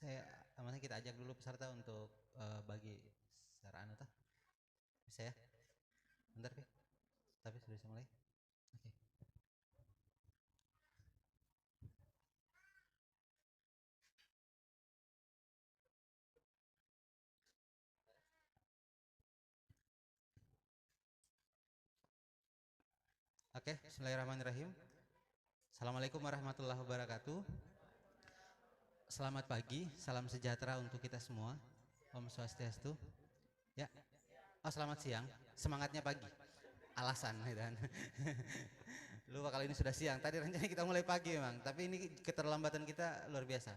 Saya namanya kita ajak dulu peserta untuk bagi secara anu tah. Bisa ya? Bentar Pi. Tapi sudah bisa mulai. Oke. Oke, bismillahirrahmanirrahim. Assalamualaikum warahmatullahi wabarakatuh. Selamat pagi, salam sejahtera untuk kita semua. Om Swastiastu. Ya. Oh, selamat siang. Semangatnya pagi. Alasan dan lupa kalau ini sudah siang. Tadi rencananya kita mulai pagi memang, tapi ini keterlambatan kita luar biasa.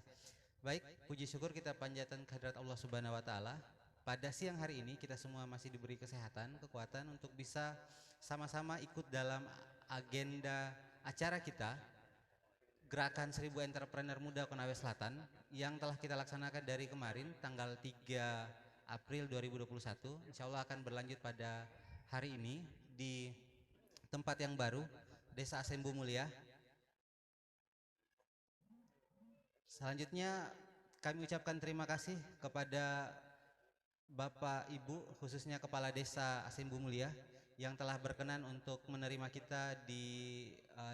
Baik, puji syukur kita panjatkan kehadirat Allah Subhanahu wa taala. Pada siang hari ini kita semua masih diberi kesehatan, kekuatan untuk bisa sama-sama ikut dalam agenda acara kita Gerakan 1000 Entrepreneur Muda Konawe Selatan yang telah kita laksanakan dari kemarin tanggal 3 April 2021. Insya Allah akan berlanjut pada hari ini di tempat yang baru, Desa Asembu Mulia. Selanjutnya kami ucapkan terima kasih kepada Bapak Ibu, khususnya Kepala Desa Asembu Mulia yang telah berkenan untuk menerima kita di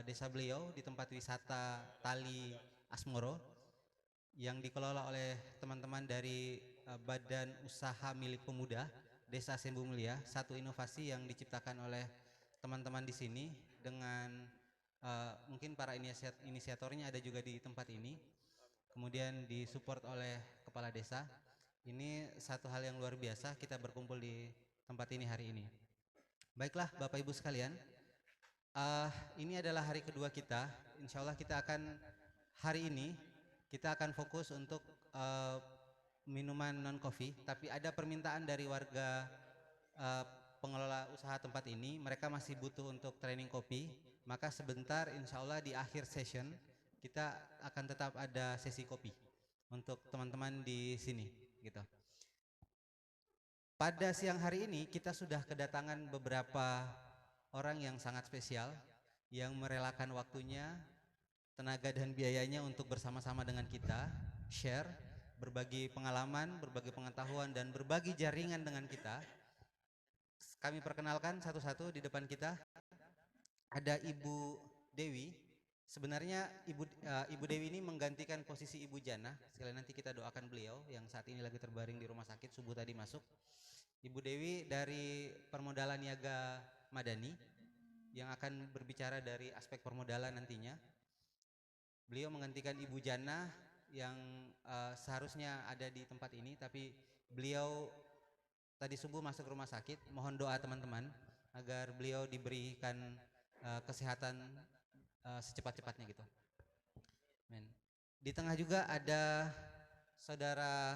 desa beliau di tempat wisata Tali Asmoro yang dikelola oleh teman-teman dari Badan Usaha Milik Pemuda Desa Asembu Mulia. Satu inovasi yang diciptakan oleh teman-teman di sini dengan mungkin para inisiatornya ada juga di tempat ini. Kemudian disupport oleh kepala desa. Ini satu hal yang luar biasa kita berkumpul di tempat ini hari ini. Baiklah Bapak Ibu sekalian, ini adalah hari kedua kita. Insya Allah kita akan hari ini kita akan fokus untuk minuman non coffee. Tapi ada permintaan dari warga pengelola usaha tempat ini. Mereka masih butuh untuk training kopi. Maka sebentar insya Allah di akhir session kita akan tetap ada sesi kopi untuk teman-teman di sini gitu. Pada siang hari ini kita sudah kedatangan beberapa orang yang sangat spesial yang merelakan waktunya, tenaga dan biayanya untuk bersama-sama dengan kita share, berbagi pengalaman, berbagi pengetahuan dan berbagi jaringan dengan kita. Kami perkenalkan satu-satu. Di depan kita ada Ibu Dewi. Sebenarnya Ibu Dewi ini menggantikan posisi Ibu Jana. Sekali nanti kita doakan beliau yang saat ini lagi terbaring di rumah sakit, subuh tadi masuk. Ibu Dewi dari Permodalan Niaga Madani yang akan berbicara dari aspek permodalan nantinya. Beliau menggantikan Ibu Jana yang seharusnya ada di tempat ini, tapi beliau tadi subuh masuk rumah sakit. Mohon doa teman-teman agar beliau diberikan kesehatan secepat-cepatnya gitu. Men. Di tengah juga ada saudara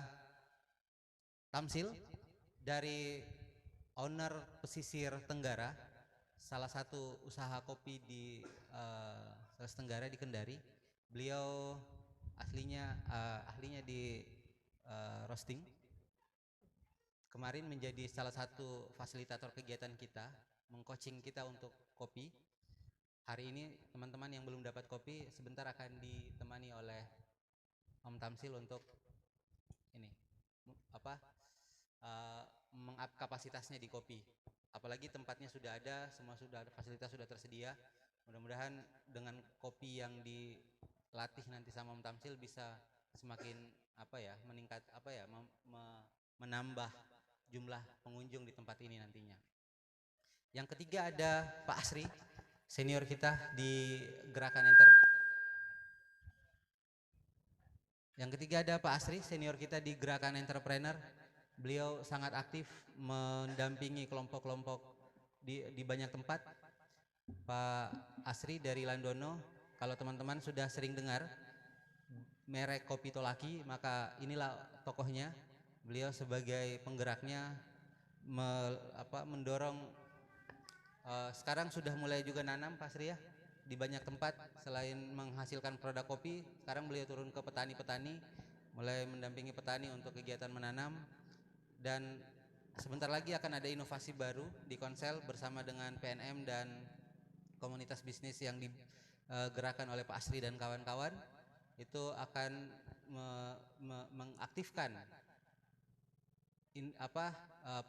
Tamsil dari owner Pesisir Tenggara, salah satu usaha kopi di Sulawesi Tenggara di Kendari. Beliau ahlinya di roasting. Kemarin menjadi salah satu fasilitator kegiatan kita, mengcoaching kita untuk kopi. Hari ini teman-teman yang belum dapat kopi sebentar akan ditemani oleh Om Tamsil untuk ini meng-up kapasitasnya di kopi. Apalagi tempatnya sudah ada, semua sudah ada, fasilitas sudah tersedia. Mudah-mudahan dengan kopi yang dilatih nanti sama Om Tamsil bisa semakin meningkat menambah jumlah pengunjung di tempat ini nantinya. Yang ketiga ada Pak Asri, senior kita di Gerakan Yang ketiga ada Pak Asri, senior kita di Gerakan Entrepreneur. Beliau sangat aktif mendampingi kelompok-kelompok di banyak tempat. Pak Asri dari Landono, kalau teman-teman sudah sering dengar merek kopi Tolaki, maka inilah tokohnya. Beliau sebagai penggeraknya mendorong. Sekarang sudah mulai juga nanam Pak Sri ya di banyak tempat. Selain menghasilkan produk kopi, sekarang beliau turun ke petani-petani, mulai mendampingi petani untuk kegiatan menanam. Dan sebentar lagi akan ada inovasi baru di Konsel bersama dengan PNM dan komunitas bisnis yang digerakkan oleh Pak Asri dan kawan-kawan. itu akan mengaktifkan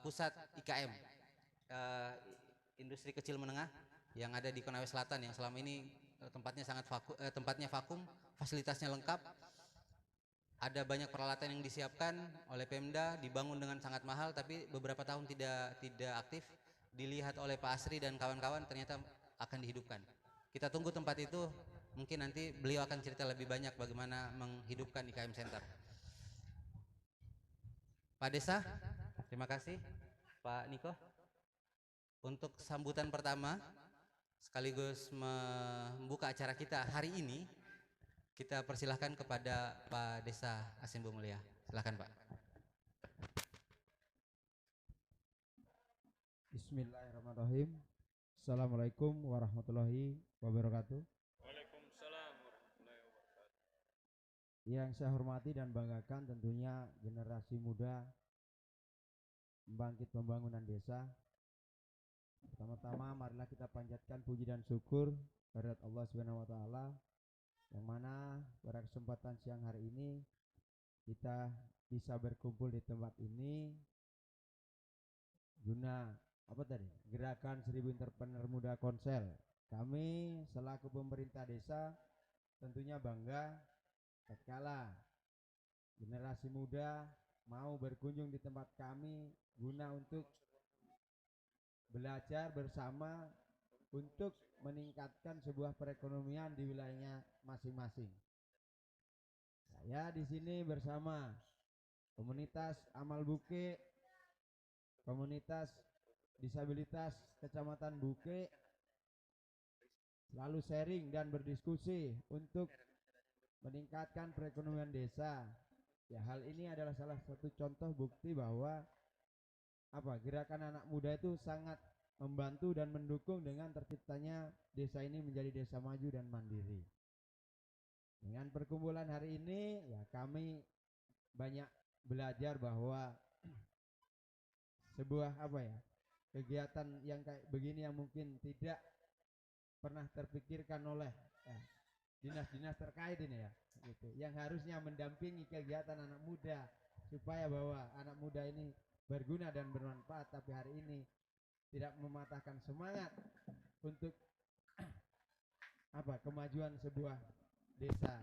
pusat IKM, industri kecil menengah yang ada di Konawe Selatan, yang selama ini tempatnya vakum, fasilitasnya lengkap, ada banyak peralatan yang disiapkan oleh Pemda, dibangun dengan sangat mahal, tapi beberapa tahun tidak aktif. Dilihat oleh Pak Asri dan kawan-kawan, ternyata akan dihidupkan. Kita tunggu tempat itu, mungkin nanti beliau akan cerita lebih banyak bagaimana menghidupkan IKM Center. Pak Desa, terima kasih. Pak Niko, untuk sambutan pertama sekaligus membuka acara kita hari ini, kita persilahkan kepada Pak Desa Asimbo Mulia. Silakan Pak. Bismillahirrahmanirrahim. Assalamualaikum warahmatullahi wabarakatuh. Waalaikumsalam warahmatullahi wabarakatuh. Yang saya hormati dan banggakan tentunya generasi muda membangkit pembangunan desa. Pertama-tama marilah kita panjatkan puji dan syukur kehadirat Allah Subhanahu wa taala, yang mana pada kesempatan siang hari ini kita bisa berkumpul di tempat ini guna gerakan 1000 entrepreneur muda Konsel. Kami selaku pemerintah desa tentunya bangga tatkala generasi muda mau berkunjung di tempat kami guna untuk belajar bersama untuk meningkatkan sebuah perekonomian di wilayahnya masing-masing. Saya di sini bersama komunitas Amal Buke, komunitas disabilitas Kecamatan Buke, selalu sharing dan berdiskusi untuk meningkatkan perekonomian desa. Ya, hal ini adalah salah satu contoh bukti bahwa gerakan anak muda itu sangat membantu dan mendukung dengan terciptanya desa ini menjadi desa maju dan mandiri. Dengan perkumpulan hari ini ya kami banyak belajar bahwa sebuah kegiatan yang kayak begini yang mungkin tidak pernah terpikirkan oleh dinas-dinas terkait ini ya gitu, yang harusnya mendampingi kegiatan anak muda supaya bahwa anak muda ini berguna dan bermanfaat, tapi hari ini tidak mematahkan semangat untuk kemajuan sebuah desa.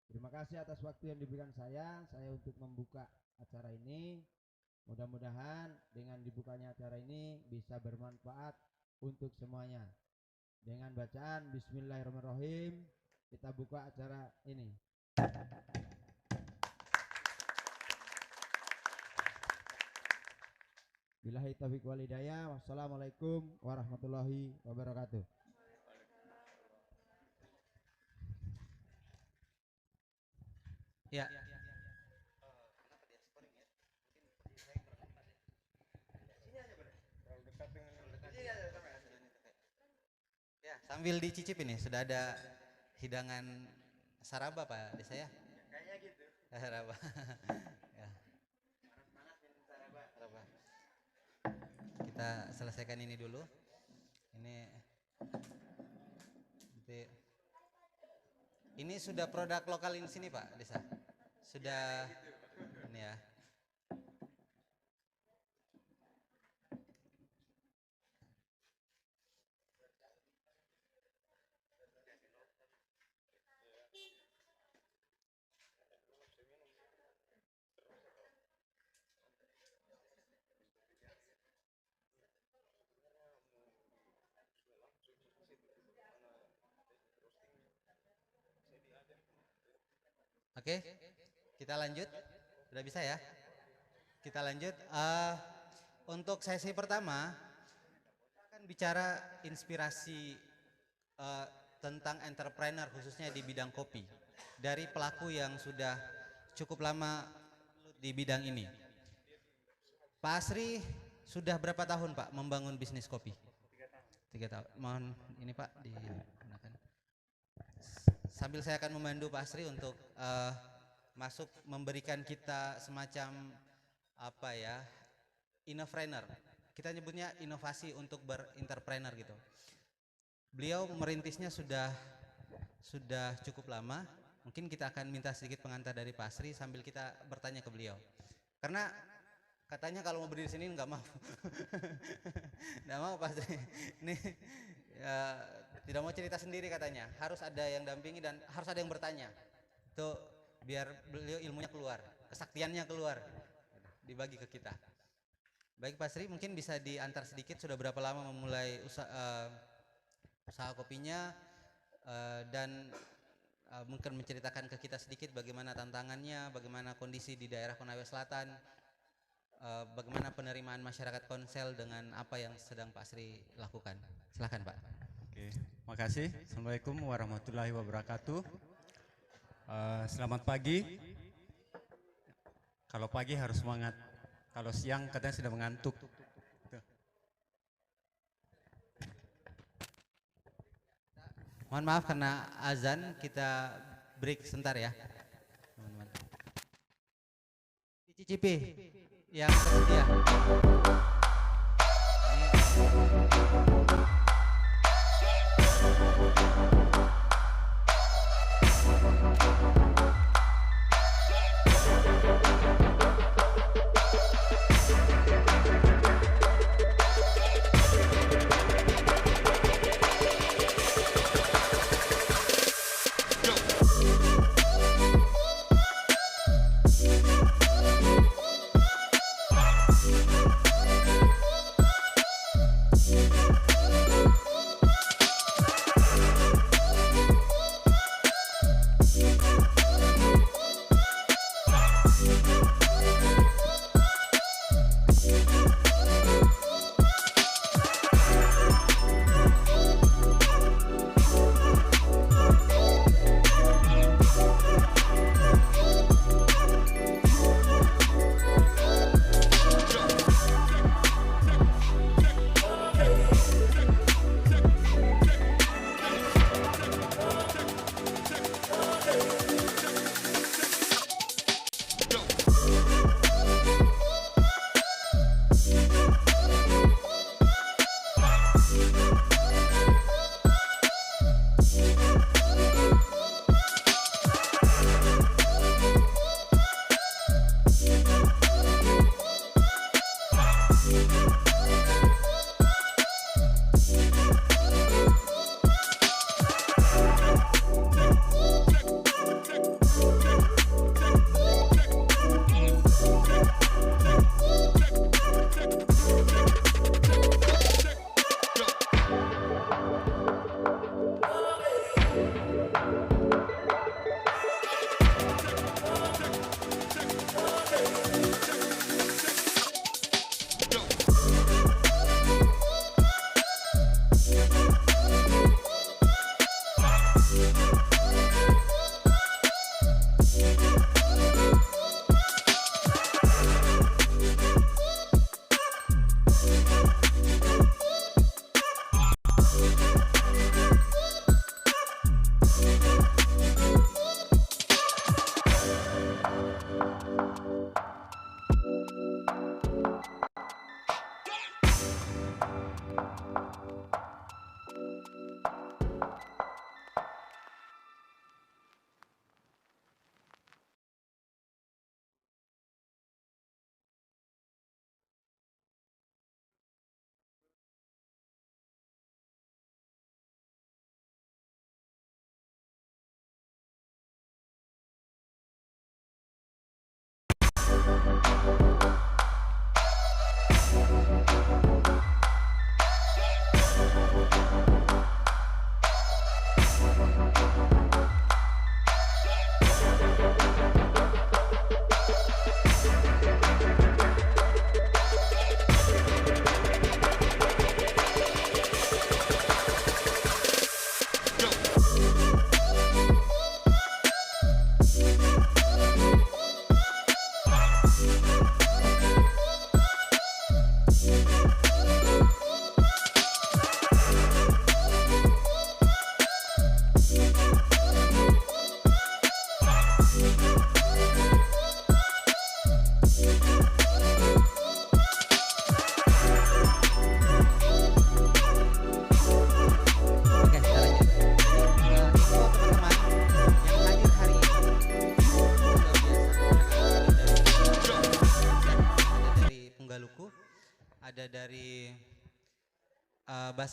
Terima kasih atas waktu yang diberikan saya untuk membuka acara ini. Mudah-mudahan dengan dibukanya acara ini bisa bermanfaat untuk semuanya. Dengan bacaan Bismillahirrahmanirrahim kita buka acara ini. Billahi taufiq wal hidayah. Wassalamualaikum warahmatullahi wabarakatuh. Ya. Ya, sambil dicicip ini sudah ada hidangan saraba Pak Desa ya? Kayaknya gitu. Saraba. Ya. Saraba. Kita selesaikan ini dulu. Ini sudah produk lokal di sini Pak Desa. Sudah ini ya. Oke, kita lanjut. Sudah bisa ya? Kita lanjut. Untuk sesi pertama, akan bicara inspirasi tentang entrepreneur khususnya di bidang kopi dari pelaku yang sudah cukup lama di bidang ini. Pak Asri sudah berapa tahun Pak membangun bisnis kopi? 3 tahun. Mohon ini Pak digunakan. Sambil saya akan memandu Pak Asri untuk masuk memberikan kita semacam innovator. Kita nyebutnya inovasi untuk berentrepreneur gitu. Beliau merintisnya sudah sudah cukup lama. Mungkin kita akan minta sedikit pengantar dari Pak Asri sambil kita bertanya ke beliau. Karena katanya kalau mau berdiri sini nggak mau. Nggak mau Pak Asri. Ini tidak mau cerita sendiri katanya. Harus ada yang dampingi dan harus ada yang bertanya. Itu biar beliau ilmunya keluar, kesaktiannya keluar, dibagi ke kita. Baik Pak Sri, mungkin bisa diantar sedikit sudah berapa lama memulai usaha kopinya, dan mungkin menceritakan ke kita sedikit bagaimana tantangannya, bagaimana kondisi di daerah Konawe Selatan, bagaimana penerimaan masyarakat Konsel dengan apa yang sedang Pak Sri lakukan. Silakan Pak. Oke, makasih. Assalamualaikum warahmatullahi wabarakatuh. Selamat pagi. Kalau pagi harus semangat. Kalau siang katanya sudah mengantuk. Mohon maaf karena azan, kita break sebentar ya. Teman-teman. Dicicipi yang tersedia.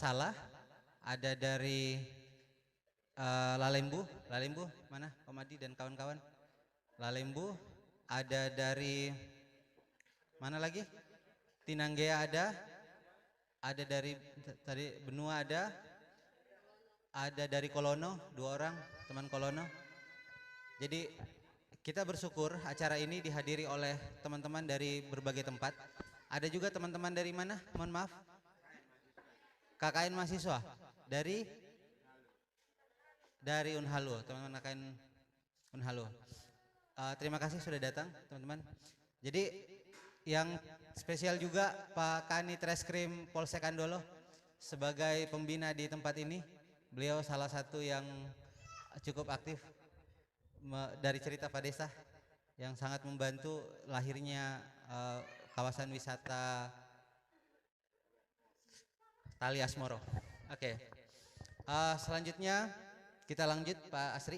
salah, ada dari Lalembu, mana Komadi dan kawan-kawan? Lalembu, ada dari mana lagi? Tinanggea ada dari tadi Benua ada dari Kolono, 2 orang teman Kolono. Jadi kita bersyukur acara ini dihadiri oleh teman-teman dari berbagai tempat. Ada juga teman-teman dari mana? Mohon maaf. KKN mahasiswa dari Unhalu, teman-teman KKN Unhalu. Terima kasih sudah datang, teman-teman. Jadi yang spesial juga Pak Kanit Reskrim Polsek Andolo sebagai pembina di tempat ini. Beliau salah satu yang cukup aktif dari cerita Pak Desa yang sangat membantu lahirnya kawasan wisata Tali Asmoro. Oke. Selanjutnya kita lanjut Pak Asri.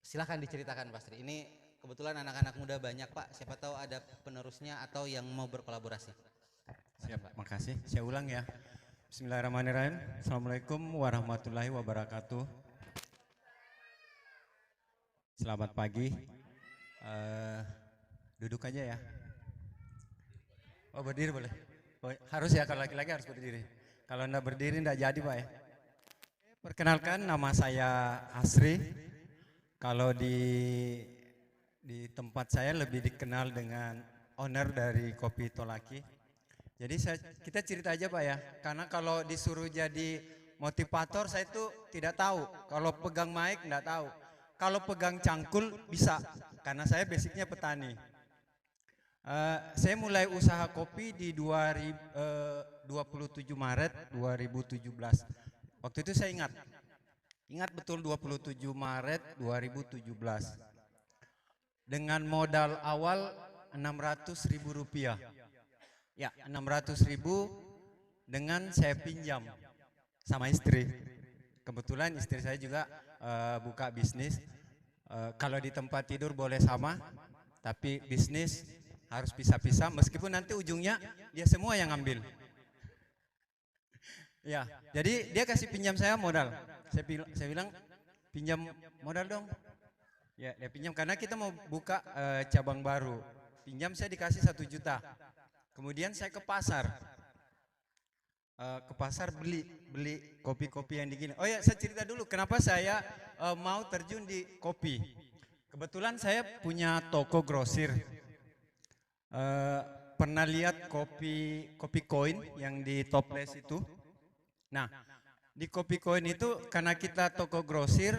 Silahkan diceritakan Pak Asri. Ini kebetulan anak-anak muda banyak Pak. Siapa tahu ada penerusnya atau yang mau berkolaborasi. Siap Pak, makasih. Saya ulang ya. Bismillahirrahmanirrahim. Assalamualaikum warahmatullahi wabarakatuh. Selamat pagi. Duduk aja ya. Oh berdiri boleh? Oh, harus ya, kalau laki-laki harus berdiri. Kalau enggak berdiri enggak jadi Pak ya. Perkenalkan, nama saya Asri. Kalau di tempat saya lebih dikenal dengan owner dari Kopi Tolaki. Jadi kita cerita aja Pak ya, karena kalau disuruh jadi motivator saya itu tidak tahu. Kalau pegang mic enggak tahu. Kalau pegang cangkul bisa, karena saya basicnya petani. Saya mulai usaha kopi di 27 Maret 2017. Waktu itu saya ingat betul 27 Maret 2017. Dengan modal awal 600.000 rupiah. Ya, 600.000 dengan saya pinjam sama istri. Kebetulan istri saya juga buka bisnis. Kalau di tempat tidur boleh sama, tapi bisnis harus pisah-pisah. Meskipun nanti ujungnya dia semua yang ngambil. Ya, jadi dia kasih pinjam saya modal. Saya bilang pinjam modal dong. Ya, dia pinjam karena kita mau buka cabang baru. Pinjam saya dikasih 1 juta. Kemudian saya ke pasar. Beli kopi-kopi yang digini. Oh ya, saya cerita dulu kenapa saya mau terjun di kopi. Kebetulan saya punya toko grosir. Pernah lihat kopi koin yang di toples itu. Nah, di kopi koin itu karena kita toko grosir,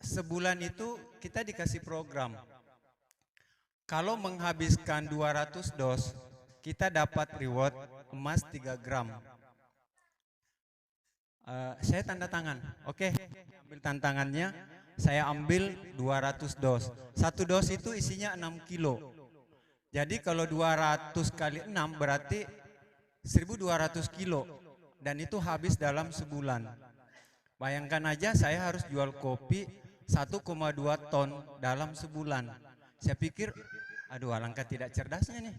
sebulan itu kita dikasih program. Kalau menghabiskan 200 dos, kita dapat reward emas 3 gram. Saya tanda tangan. Oke, ambil tantangannya. Saya ambil 200 dos. 1 dos itu isinya 6 kilo. Jadi kalau 200 kali 6 berarti 1.200 kilo. Dan itu habis dalam sebulan. Bayangkan aja saya harus jual kopi 1,2 ton dalam sebulan. Saya pikir, aduh alangkah tidak cerdasnya nih.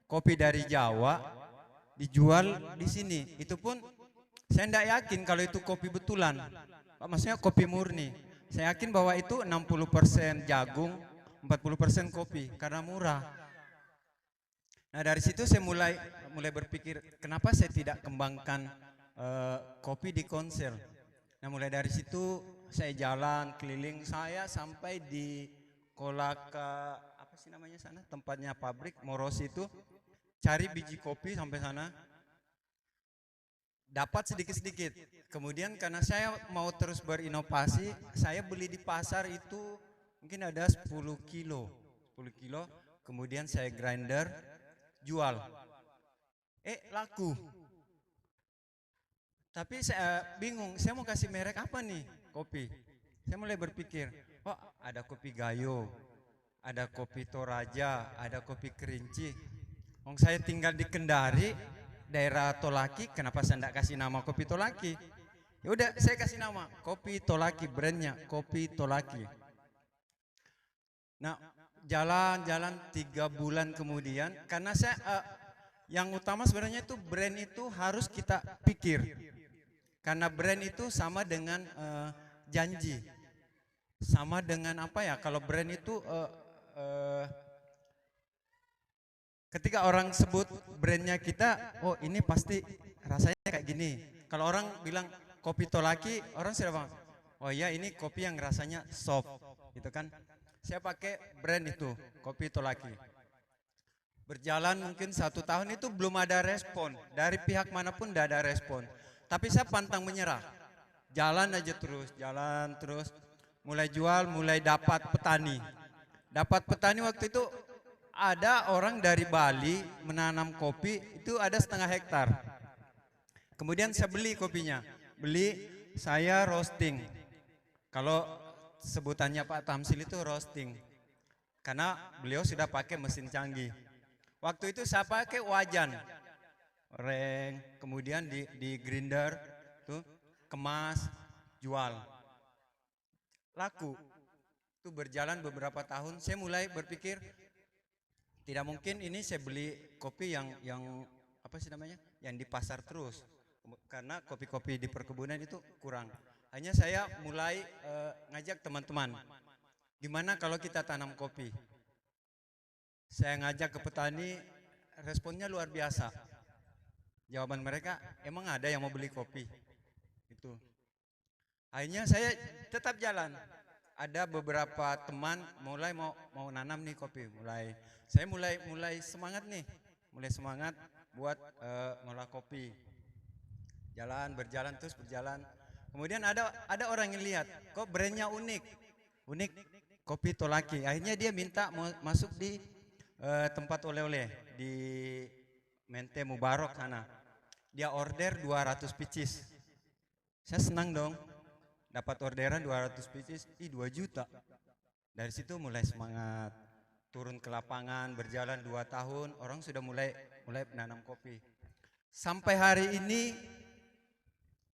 Kopi dari Jawa dijual di sini. Itu pun saya tidak yakin kalau itu kopi betulan. Maksudnya kopi murni. Saya yakin bahwa itu 60% jagung, 40% kopi karena murah. Nah dari situ saya mulai berpikir kenapa saya tidak kembangkan kopi di Kongsel. Nah mulai dari situ saya jalan keliling, saya sampai di Kolaka, apa sih namanya sana, tempatnya pabrik Moros itu, cari biji kopi sampai sana, dapat sedikit-sedikit. Kemudian karena saya mau terus berinovasi, saya beli di pasar itu mungkin ada 10 kilo, kemudian saya grinder, jual, laku. Tapi saya bingung, saya mau kasih merek apa nih kopi. Saya mulai berpikir, oh ada kopi Gayo, ada kopi Toraja, ada kopi Kerinci. Saya tinggal di Kendari, daerah Tolaki, kenapa saya tidak kasih nama kopi Tolaki? Ya udah, saya kasih nama kopi Tolaki, brandnya kopi Tolaki. Nah, jalan-jalan 3 bulan kemudian, karena Yang utama sebenarnya itu brand itu harus kita pikir. Karena brand itu sama dengan janji. Sama dengan apa ya? Kalau brand itu ketika orang sebut brandnya kita, oh ini pasti rasanya kayak gini. Kalau orang bilang kopi Tolaki, orang sudah paham. Oh iya ini kopi yang rasanya soft, gitu kan? Saya pakai brand itu, kopi Tolaki. Berjalan mungkin 1 tahun itu belum ada respon. Dari pihak manapun tidak ada respon. Tapi saya pantang menyerah. Jalan aja terus, jalan terus. Mulai jual, mulai dapat petani. Dapat petani waktu itu ada orang dari Bali menanam kopi, itu ada 1/2 hektar. Kemudian saya beli kopinya. Beli, saya roasting. Kalau sebutannya Pak Tamsil itu roasting. Karena beliau sudah pakai mesin canggih. Waktu itu saya pakai wajan, reng, kemudian di grinder, tuh kemas, jual, laku. Itu berjalan beberapa tahun. Saya mulai berpikir tidak mungkin ini saya beli kopi yang apa sih namanya, yang di pasar terus, karena kopi-kopi di perkebunan itu kurang. Hanya saya mulai ngajak teman-teman, gimana kalau kita tanam kopi. Saya ngajak ke petani, responnya luar biasa. Jawaban mereka, emang ada yang mau beli kopi? Itu. Akhirnya saya tetap jalan. Ada beberapa teman mulai mau nanam nih kopi. Saya mulai semangat nih, mulai semangat buat ngolah kopi. Berjalan terus berjalan. Kemudian ada orang yang lihat, kok brandnya unik kopi Tolaki. Akhirnya dia minta mau masuk di tempat oleh-oleh di Mente Mubarok sana. Dia order 200 pieces. Saya senang dong, dapat orderan 200 pieces, 2 juta. Dari situ mulai semangat, turun ke lapangan, berjalan 2 tahun, orang sudah mulai menanam kopi. Sampai hari ini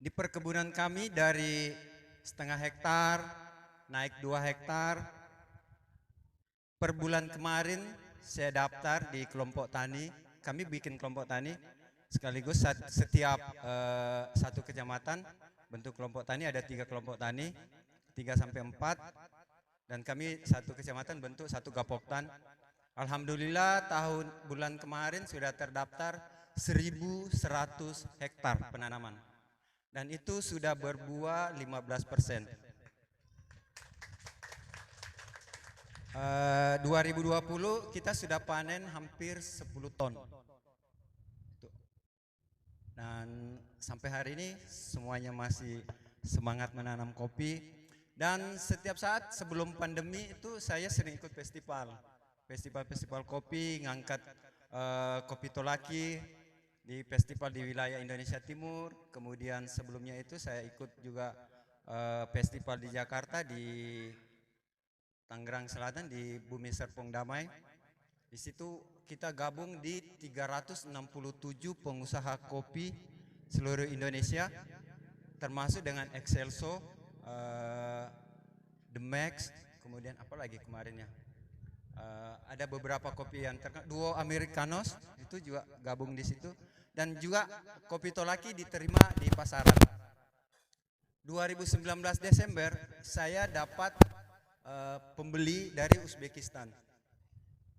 di perkebunan kami dari 1/2 hektar naik 2 hektar. Per bulan kemarin saya daftar di kelompok tani. Kami bikin kelompok tani sekaligus setiap satu kecamatan bentuk kelompok tani, ada 3 kelompok tani, 3 sampai 4, dan kami satu kecamatan bentuk 1 gapoktan. Alhamdulillah bulan kemarin sudah terdaftar 1.100 hektar penanaman, dan itu sudah berbuah 15%. 2020 kita sudah panen hampir 10 ton. Dan sampai hari ini semuanya masih semangat menanam kopi. Dan setiap saat sebelum pandemi itu saya sering ikut festival kopi, ngangkat kopi Tolaki di festival di wilayah Indonesia Timur. Kemudian sebelumnya itu saya ikut juga festival di Jakarta, di Tangerang Selatan, di Bumi Serpong Damai. Di situ kita gabung di 367 pengusaha kopi seluruh Indonesia, termasuk dengan Excelso, The Max, kemudian apa lagi kemarin ya? Ada beberapa kopi yang terkenal, Duo Americanos itu juga gabung di situ, dan juga kopi Tolaki diterima di pasaran. 2019 Desember saya dapat pembeli dari Uzbekistan.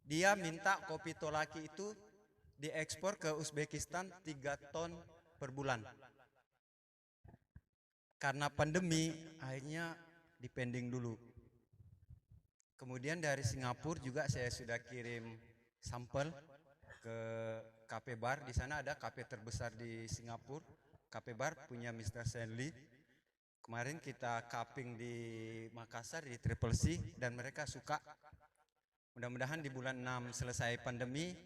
Dia minta kopi Tolaki itu diekspor ke Uzbekistan 3 ton per bulan. Karena pandemi akhirnya dipending dulu. Kemudian dari Singapura juga saya sudah kirim sampel ke Cafe Bar. Di sana ada kafe terbesar di Singapura, Cafe Bar punya Mr. Stanley. Kemarin kita cupping di Makassar di Triple C dan mereka suka. Mudah-mudahan di bulan 6 selesai pandemi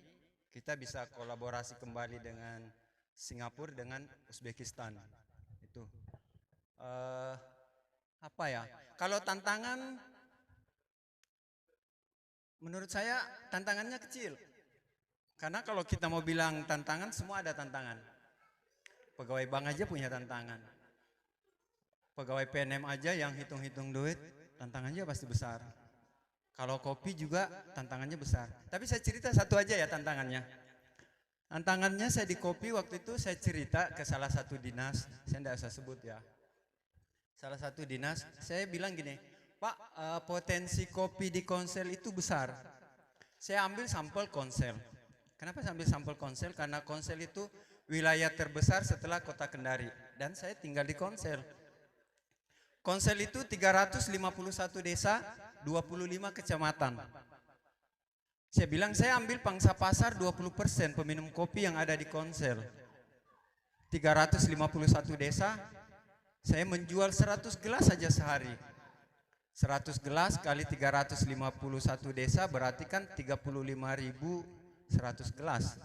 kita bisa kolaborasi kembali dengan Singapura dengan Uzbekistan. Itu apa ya? Kalau tantangan, menurut saya tantangannya kecil. Karena kalau kita mau bilang tantangan, semua ada tantangan. Pegawai bank aja punya tantangan. Pegawai PNM aja yang hitung-hitung duit, tantangannya pasti besar. Kalau kopi juga tantangannya besar. Tapi saya cerita satu aja ya tantangannya. Tantangannya saya di kopi waktu itu saya cerita ke salah satu dinas, saya tidak usah sebut ya. Salah satu dinas, saya bilang gini, Pak, potensi kopi di Konsel itu besar. Saya ambil sampel Konsel. Kenapa saya ambil sampel Konsel? Karena Konsel itu wilayah terbesar setelah Kota Kendari. Dan saya tinggal di Konsel. Konsel itu 351 desa, 25 kecamatan. Saya bilang saya ambil pangsa pasar 20% peminum kopi yang ada di Konsel. 351 desa, saya menjual 100 gelas saja sehari. 100 gelas kali 351 desa berarti kan 35.100 gelas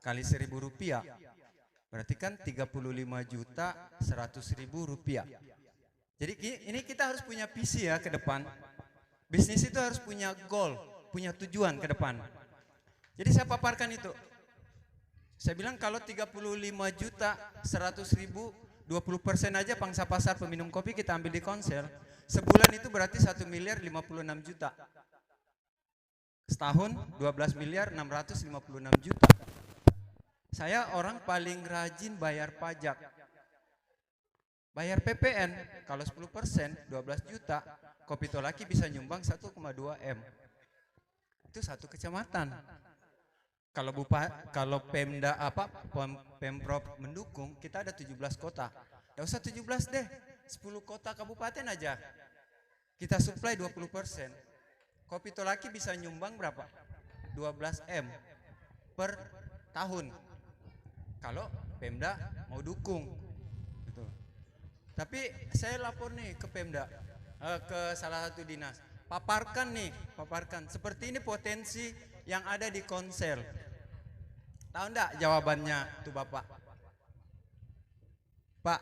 kali 1.000 rupiah. Berarti kan 35.100.000 rupiah. Jadi ini kita harus punya visi ya ke depan. Bisnis itu harus punya goal, punya tujuan ke depan. Jadi saya paparkan itu. Saya bilang kalau 35.100.000, 20% aja pangsa pasar peminum kopi kita ambil di Konsel. Sebulan itu berarti 1.056.000.000. Setahun 12.656.000.000. Saya orang paling rajin bayar pajak. Bayar PPN, kalau 10%, 12 juta, Kopi Tolaki bisa nyumbang 1,2 M. Itu satu kecamatan. Kalau Pemda Pemprov mendukung, kita ada 17 kota. Ya usah 17 deh, 10 kota kabupaten aja. Kita supply 20%. Kopi Tolaki bisa nyumbang berapa? 12 M per tahun. Kalau Pemda mau dukung. Gitu. Tapi saya lapor nih ke Pemda, ke salah satu dinas. Paparkan. Seperti ini potensi yang ada di Konsel. Tahu enggak jawabannya tuh Bapak? Pak,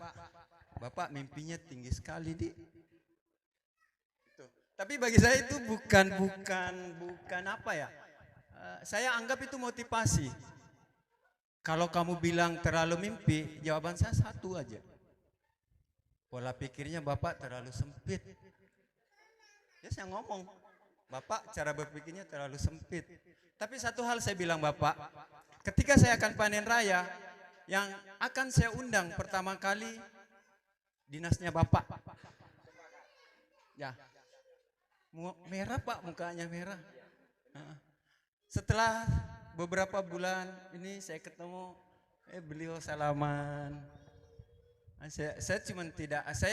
Bapak mimpinya tinggi sekali di. Tuh. Tapi bagi saya itu bukan apa ya? Saya anggap itu motivasi. Kalau kamu bilang terlalu mimpi, jawaban saya satu aja. Pola pikirnya Bapak terlalu sempit. Ya saya ngomong, Bapak cara berpikirnya terlalu sempit. Tapi satu hal saya bilang Bapak, ketika saya akan panen raya, yang akan saya undang pertama kali dinasnya Bapak. Ya, merah Pak, mukanya merah. Setelah beberapa bulan ini saya ketemu, beliau salaman. Saya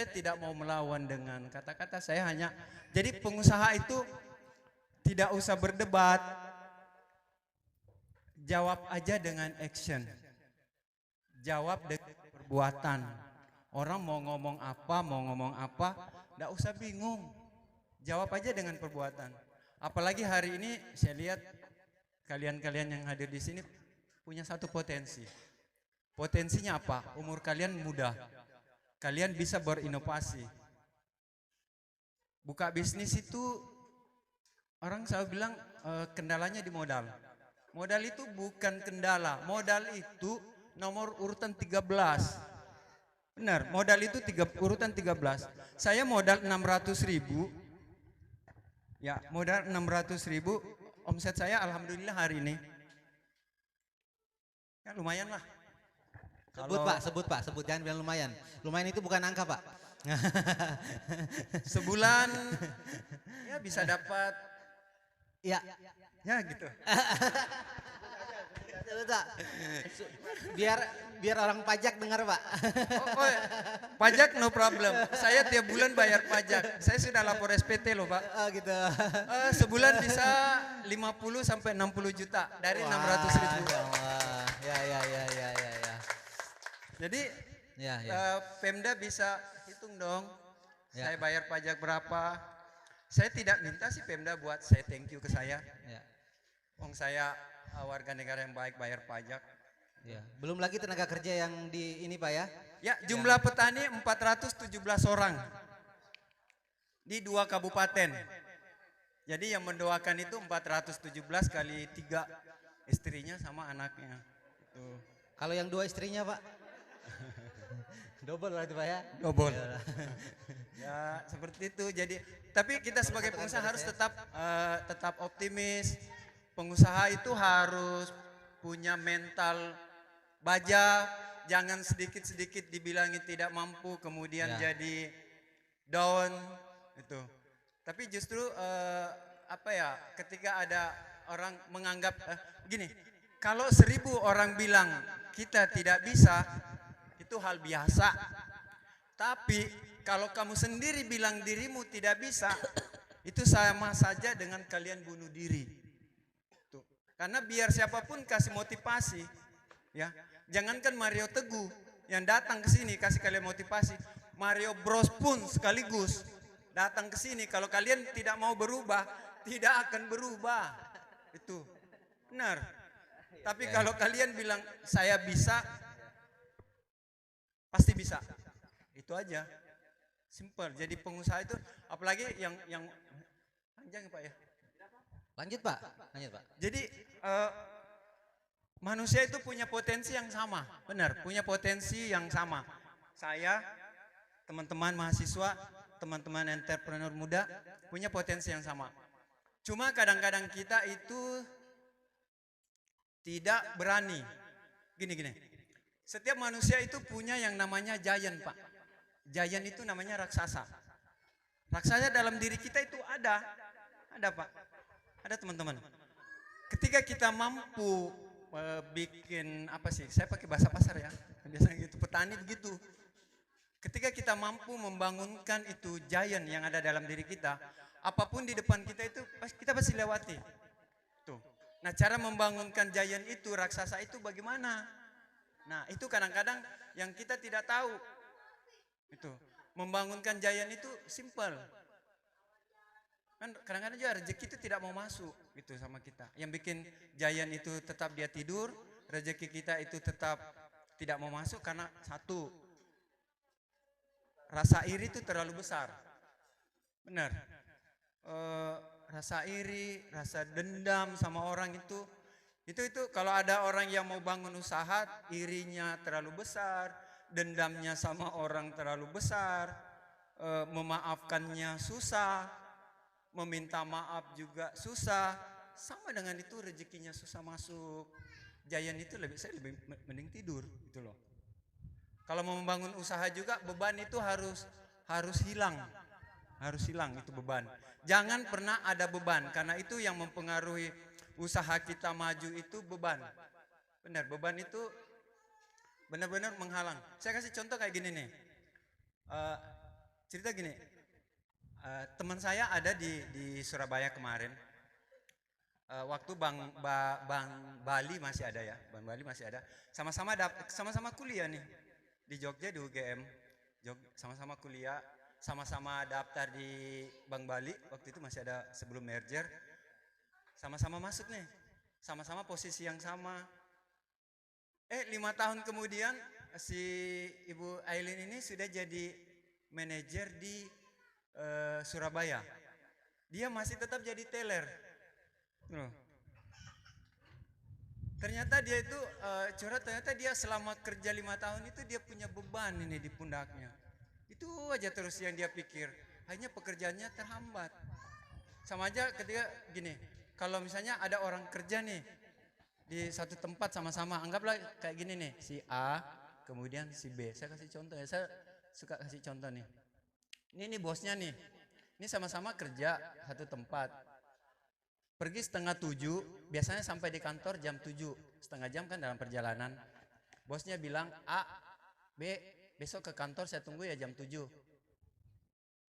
tidak mau melawan dengan kata-kata, saya hanya, jadi pengusaha itu tidak usah berdebat, jawab aja dengan action, jawab dengan perbuatan. Orang mau ngomong apa, tidak usah bingung, jawab aja dengan perbuatan. Apalagi hari ini saya lihat kalian-kalian yang hadir di sini punya satu potensi. Potensinya apa? Umur kalian muda. Kalian bisa berinovasi. Buka bisnis itu orang selalu bilang kendalanya di modal. Modal itu bukan kendala. Modal itu nomor urutan 13. Benar, modal itu urutan 13. Saya modal 600.000. Ya, modal 600.000. Omset saya alhamdulillah hari ini. Ya lumayan lah. Sebut Pak, jangan bilang lumayan. Lumayan itu bukan angka Pak. Sebulan ya bisa dapat ya gitu. Biar orang pajak dengar Pak. Ya. Pajak no problem. Saya tiap bulan bayar pajak. Saya sudah lapor SPT loh Pak. Oh gitu. Sebulan bisa 50 sampai 60 juta dari 600.000. Ya. Jadi Pemda bisa hitung dong. Ya. Saya bayar pajak berapa. Saya tidak minta sih Pemda buat saya thank you ke saya. Ya. Wong saya warga negara yang baik bayar pajak. Ya. Belum lagi tenaga kerja yang di ini Pak ya. Ya, jumlah petani 417 orang di 2 kabupaten. Jadi yang mendoakan itu 417 kali 3 istrinya sama anaknya. Itu. Kalau yang 2 istrinya Pak? Double berarti Pak ya? Double. Ya, seperti itu. Jadi, tapi kita sebagai pengusaha harus tetap optimis. Pengusaha itu harus punya mental baja, jangan sedikit-sedikit dibilangin tidak mampu kemudian Ya. jadi down itu. Tapi justru apa ya, ketika ada orang menganggap gini, kalau 1000 orang bilang kita tidak bisa, itu hal biasa. Tapi kalau kamu sendiri bilang dirimu tidak bisa, itu sama saja dengan kalian bunuh diri. Tuh. Karena biar siapapun kasih motivasi, ya. Jangankan Mario Teguh yang datang ke sini kasih kalian motivasi, Mario Bros pun sekaligus datang ke sini. Kalau kalian tidak mau berubah, tidak akan berubah. Itu benar. Tapi kalau kalian bilang saya bisa, pasti bisa. Itu aja. Simple. Jadi pengusaha itu, apalagi yang panjang ya Pak ya. Lanjut Pak, lanjut Pak. Jadi manusia itu punya potensi yang sama, benar, punya potensi yang sama. Saya, teman-teman mahasiswa, teman-teman entrepreneur muda, punya potensi yang sama. Cuma kadang-kadang kita itu tidak berani. Gini, setiap manusia itu punya yang namanya giant Pak. Giant itu namanya raksasa. Raksasa dalam diri kita itu ada Pak, ada teman-teman. Ketika kita mampu bikin apa sih? Saya pakai bahasa pasar ya. Biasanya gitu, petani begitu. Ketika kita mampu membangunkan itu giant yang ada dalam diri kita, apapun di depan kita itu kita pasti lewati. Tuh. Nah, cara membangunkan giant itu, raksasa itu bagaimana? Nah, itu kadang-kadang yang kita tidak tahu. Itu. Membangunkan giant itu simple. Kan kadang-kadang juga rezeki itu tidak mau masuk gitu sama kita. Yang bikin giant itu tetap dia tidur, rezeki kita itu tetap tidak mau masuk karena satu, rasa iri itu terlalu besar. Benar. Rasa iri, rasa dendam sama orang itu kalau ada orang yang mau bangun usaha, irinya terlalu besar, dendamnya sama orang terlalu besar, memaafkannya susah, meminta maaf juga susah, sama dengan itu rezekinya susah masuk. Giant itu saya lebih mending tidur gitu loh. Kalau mau membangun usaha juga beban itu harus hilang itu beban. Jangan pernah ada beban, karena itu yang mempengaruhi usaha kita maju itu beban. Benar, beban itu benar-benar menghalang. Saya kasih contoh kayak gini nih. Cerita gini. Teman saya ada di Surabaya kemarin. Waktu Bang Bali masih ada ya, Bang Bali masih ada. Sama-sama kuliah nih di Jogja di UGM. Sama-sama kuliah, sama-sama daftar di Bang Bali. Waktu itu masih ada sebelum merger. Sama-sama masuk nih, sama-sama posisi yang sama. 5 tahun kemudian si Ibu Aileen ini sudah jadi manajer di Surabaya. Dia masih tetap jadi teller. Ternyata dia itu ternyata dia selama kerja 5 tahun itu dia punya beban ini di pundaknya. Itu aja terus yang dia pikir. Hanya pekerjaannya terhambat. Sama aja ketika gini, kalau misalnya ada orang kerja nih di satu tempat sama-sama, anggaplah kayak gini nih, si A kemudian si B. Saya kasih contoh ya, saya suka kasih contoh nih. Ini bosnya nih, ini sama-sama kerja satu tempat. Pergi 6:30, biasanya sampai di kantor jam 7, setengah jam kan dalam perjalanan. Bosnya bilang, A, B, besok ke kantor saya tunggu ya jam 7.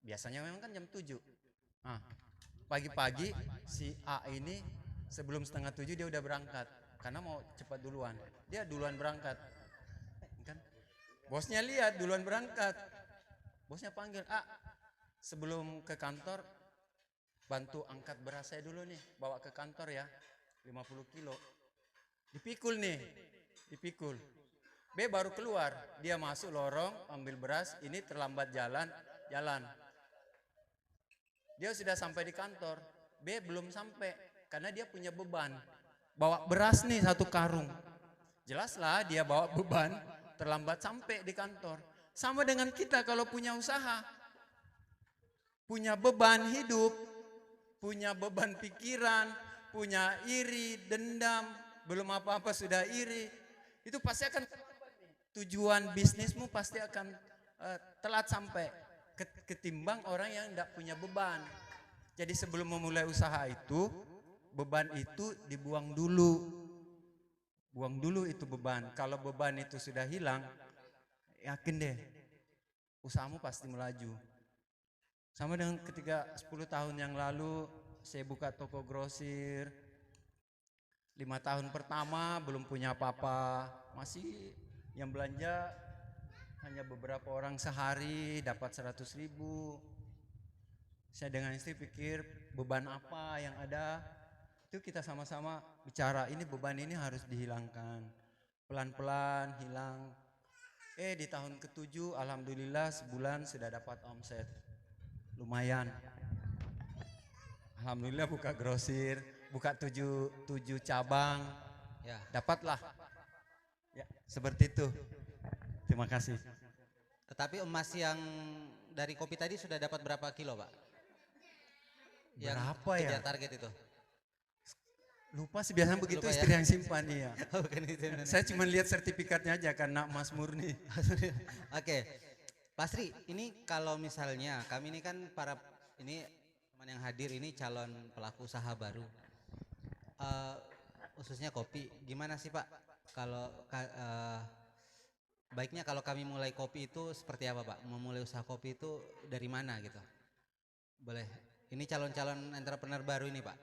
Biasanya memang kan jam 7. Nah, pagi-pagi si A ini sebelum 6:30 dia udah berangkat. Karena mau cepat duluan. Dia duluan berangkat. Kan? Bosnya lihat duluan berangkat. Bosnya panggil, A, sebelum ke kantor bantu angkat beras saya dulu nih, bawa ke kantor ya, 50 kilo. Dipikul nih, dipikul. B baru keluar, dia masuk lorong, ambil beras, ini terlambat jalan. Dia sudah sampai di kantor, B belum sampai, karena dia punya beban. Bawa beras nih 1 karung. Jelaslah dia bawa beban, terlambat sampai di kantor. Sama dengan kita kalau punya usaha, punya beban hidup, punya beban pikiran, punya iri, dendam, belum apa-apa sudah iri, itu pasti akan tujuan bisnismu pasti akan telat sampai ketimbang orang yang tidak punya beban. Jadi sebelum memulai usaha itu, beban itu dibuang dulu. Buang dulu itu beban. Kalau beban itu sudah hilang, yakin deh, usahamu pasti melaju. Sama dengan ketika 10 tahun yang lalu saya buka toko grosir. 5 tahun pertama belum punya apa-apa, masih yang belanja hanya beberapa orang sehari dapat 100.000. Saya dengan istri pikir beban apa yang ada, itu kita sama-sama bicara, ini beban ini harus dihilangkan. Pelan-pelan hilang. Di tahun ke-7 alhamdulillah sebulan sudah dapat omset. Lumayan. Alhamdulillah buka grosir, buka 7 cabang. Ya. Dapatlah. Ya, seperti itu. Terima kasih. Tetapi emas yang dari kopi tadi sudah dapat berapa kilo, Pak? Berapa yang ya? kejar target itu. Lupa sih, biasanya begitu Lupa ya? istri yang simpan ya. Bukan itu. Saya cuma lihat sertifikatnya aja karena emas murni. Oke. Pak Sri, ini kalau misalnya kami ini kan ini teman yang hadir ini calon pelaku usaha baru. Khususnya kopi, gimana sih Pak? Kalau baiknya kalau kami mulai kopi itu seperti apa Pak? Memulai usaha kopi itu dari mana gitu? Boleh. Ini calon-calon entrepreneur baru ini Pak.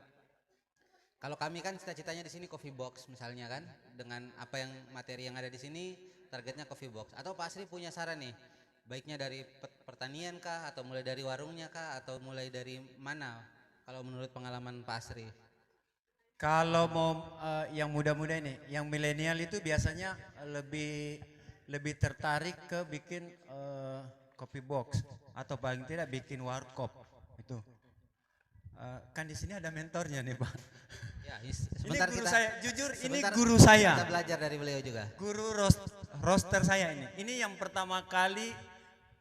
Kalau kami kan cita-citanya di sini coffee box misalnya kan, dengan apa yang materi yang ada di sini targetnya coffee box. Atau Pak Sri punya saran nih, baiknya dari pertanian kah, atau mulai dari warungnya kah, atau mulai dari mana? Kalau menurut pengalaman Pak Sri. Kalau mau yang muda-muda ini, yang milenial itu biasanya lebih tertarik ke bikin coffee box atau paling tidak bikin warkop itu. Kan di sini ada mentornya nih Pak. Ya, Ini guru saya, jujur ini sebentar guru saya. Kita belajar dari beliau juga. Guru roaster saya ini. Ini yang pertama kali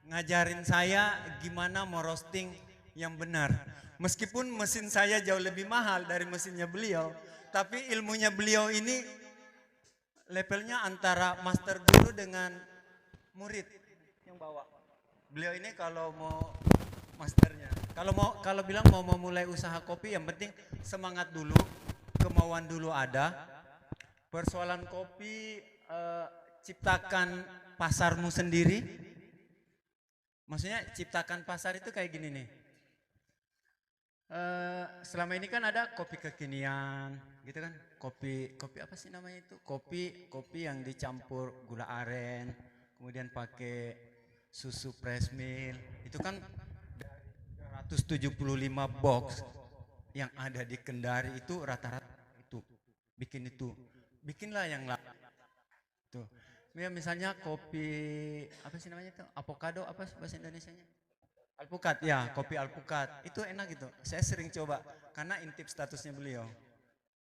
ngajarin saya gimana mau roasting yang benar. Meskipun mesin saya jauh lebih mahal dari mesinnya beliau, tapi ilmunya beliau ini levelnya antara master guru dengan murid yang bawa. Beliau ini kalau mau masternya, kalau bilang mau memulai usaha kopi, yang penting semangat dulu, kemauan dulu ada. Persoalan kopi, ciptakan pasarmu sendiri. Maksudnya ciptakan pasar itu kayak gini nih. Selama ini kan ada kopi kekinian, gitu kan? Kopi apa sih namanya itu? Kopi yang dicampur gula aren, kemudian pakai susu press mill. Itu kan 175 box yang ada di Kendari itu rata-rata itu bikinlah yang lain. Tuh. Ya, misalnya kopi apa sih namanya itu? Avocado apa bahasa Indonesianya? Alpukat, ya, kopi alpukat. Itu enak gitu. Saya sering coba karena intip statusnya beliau.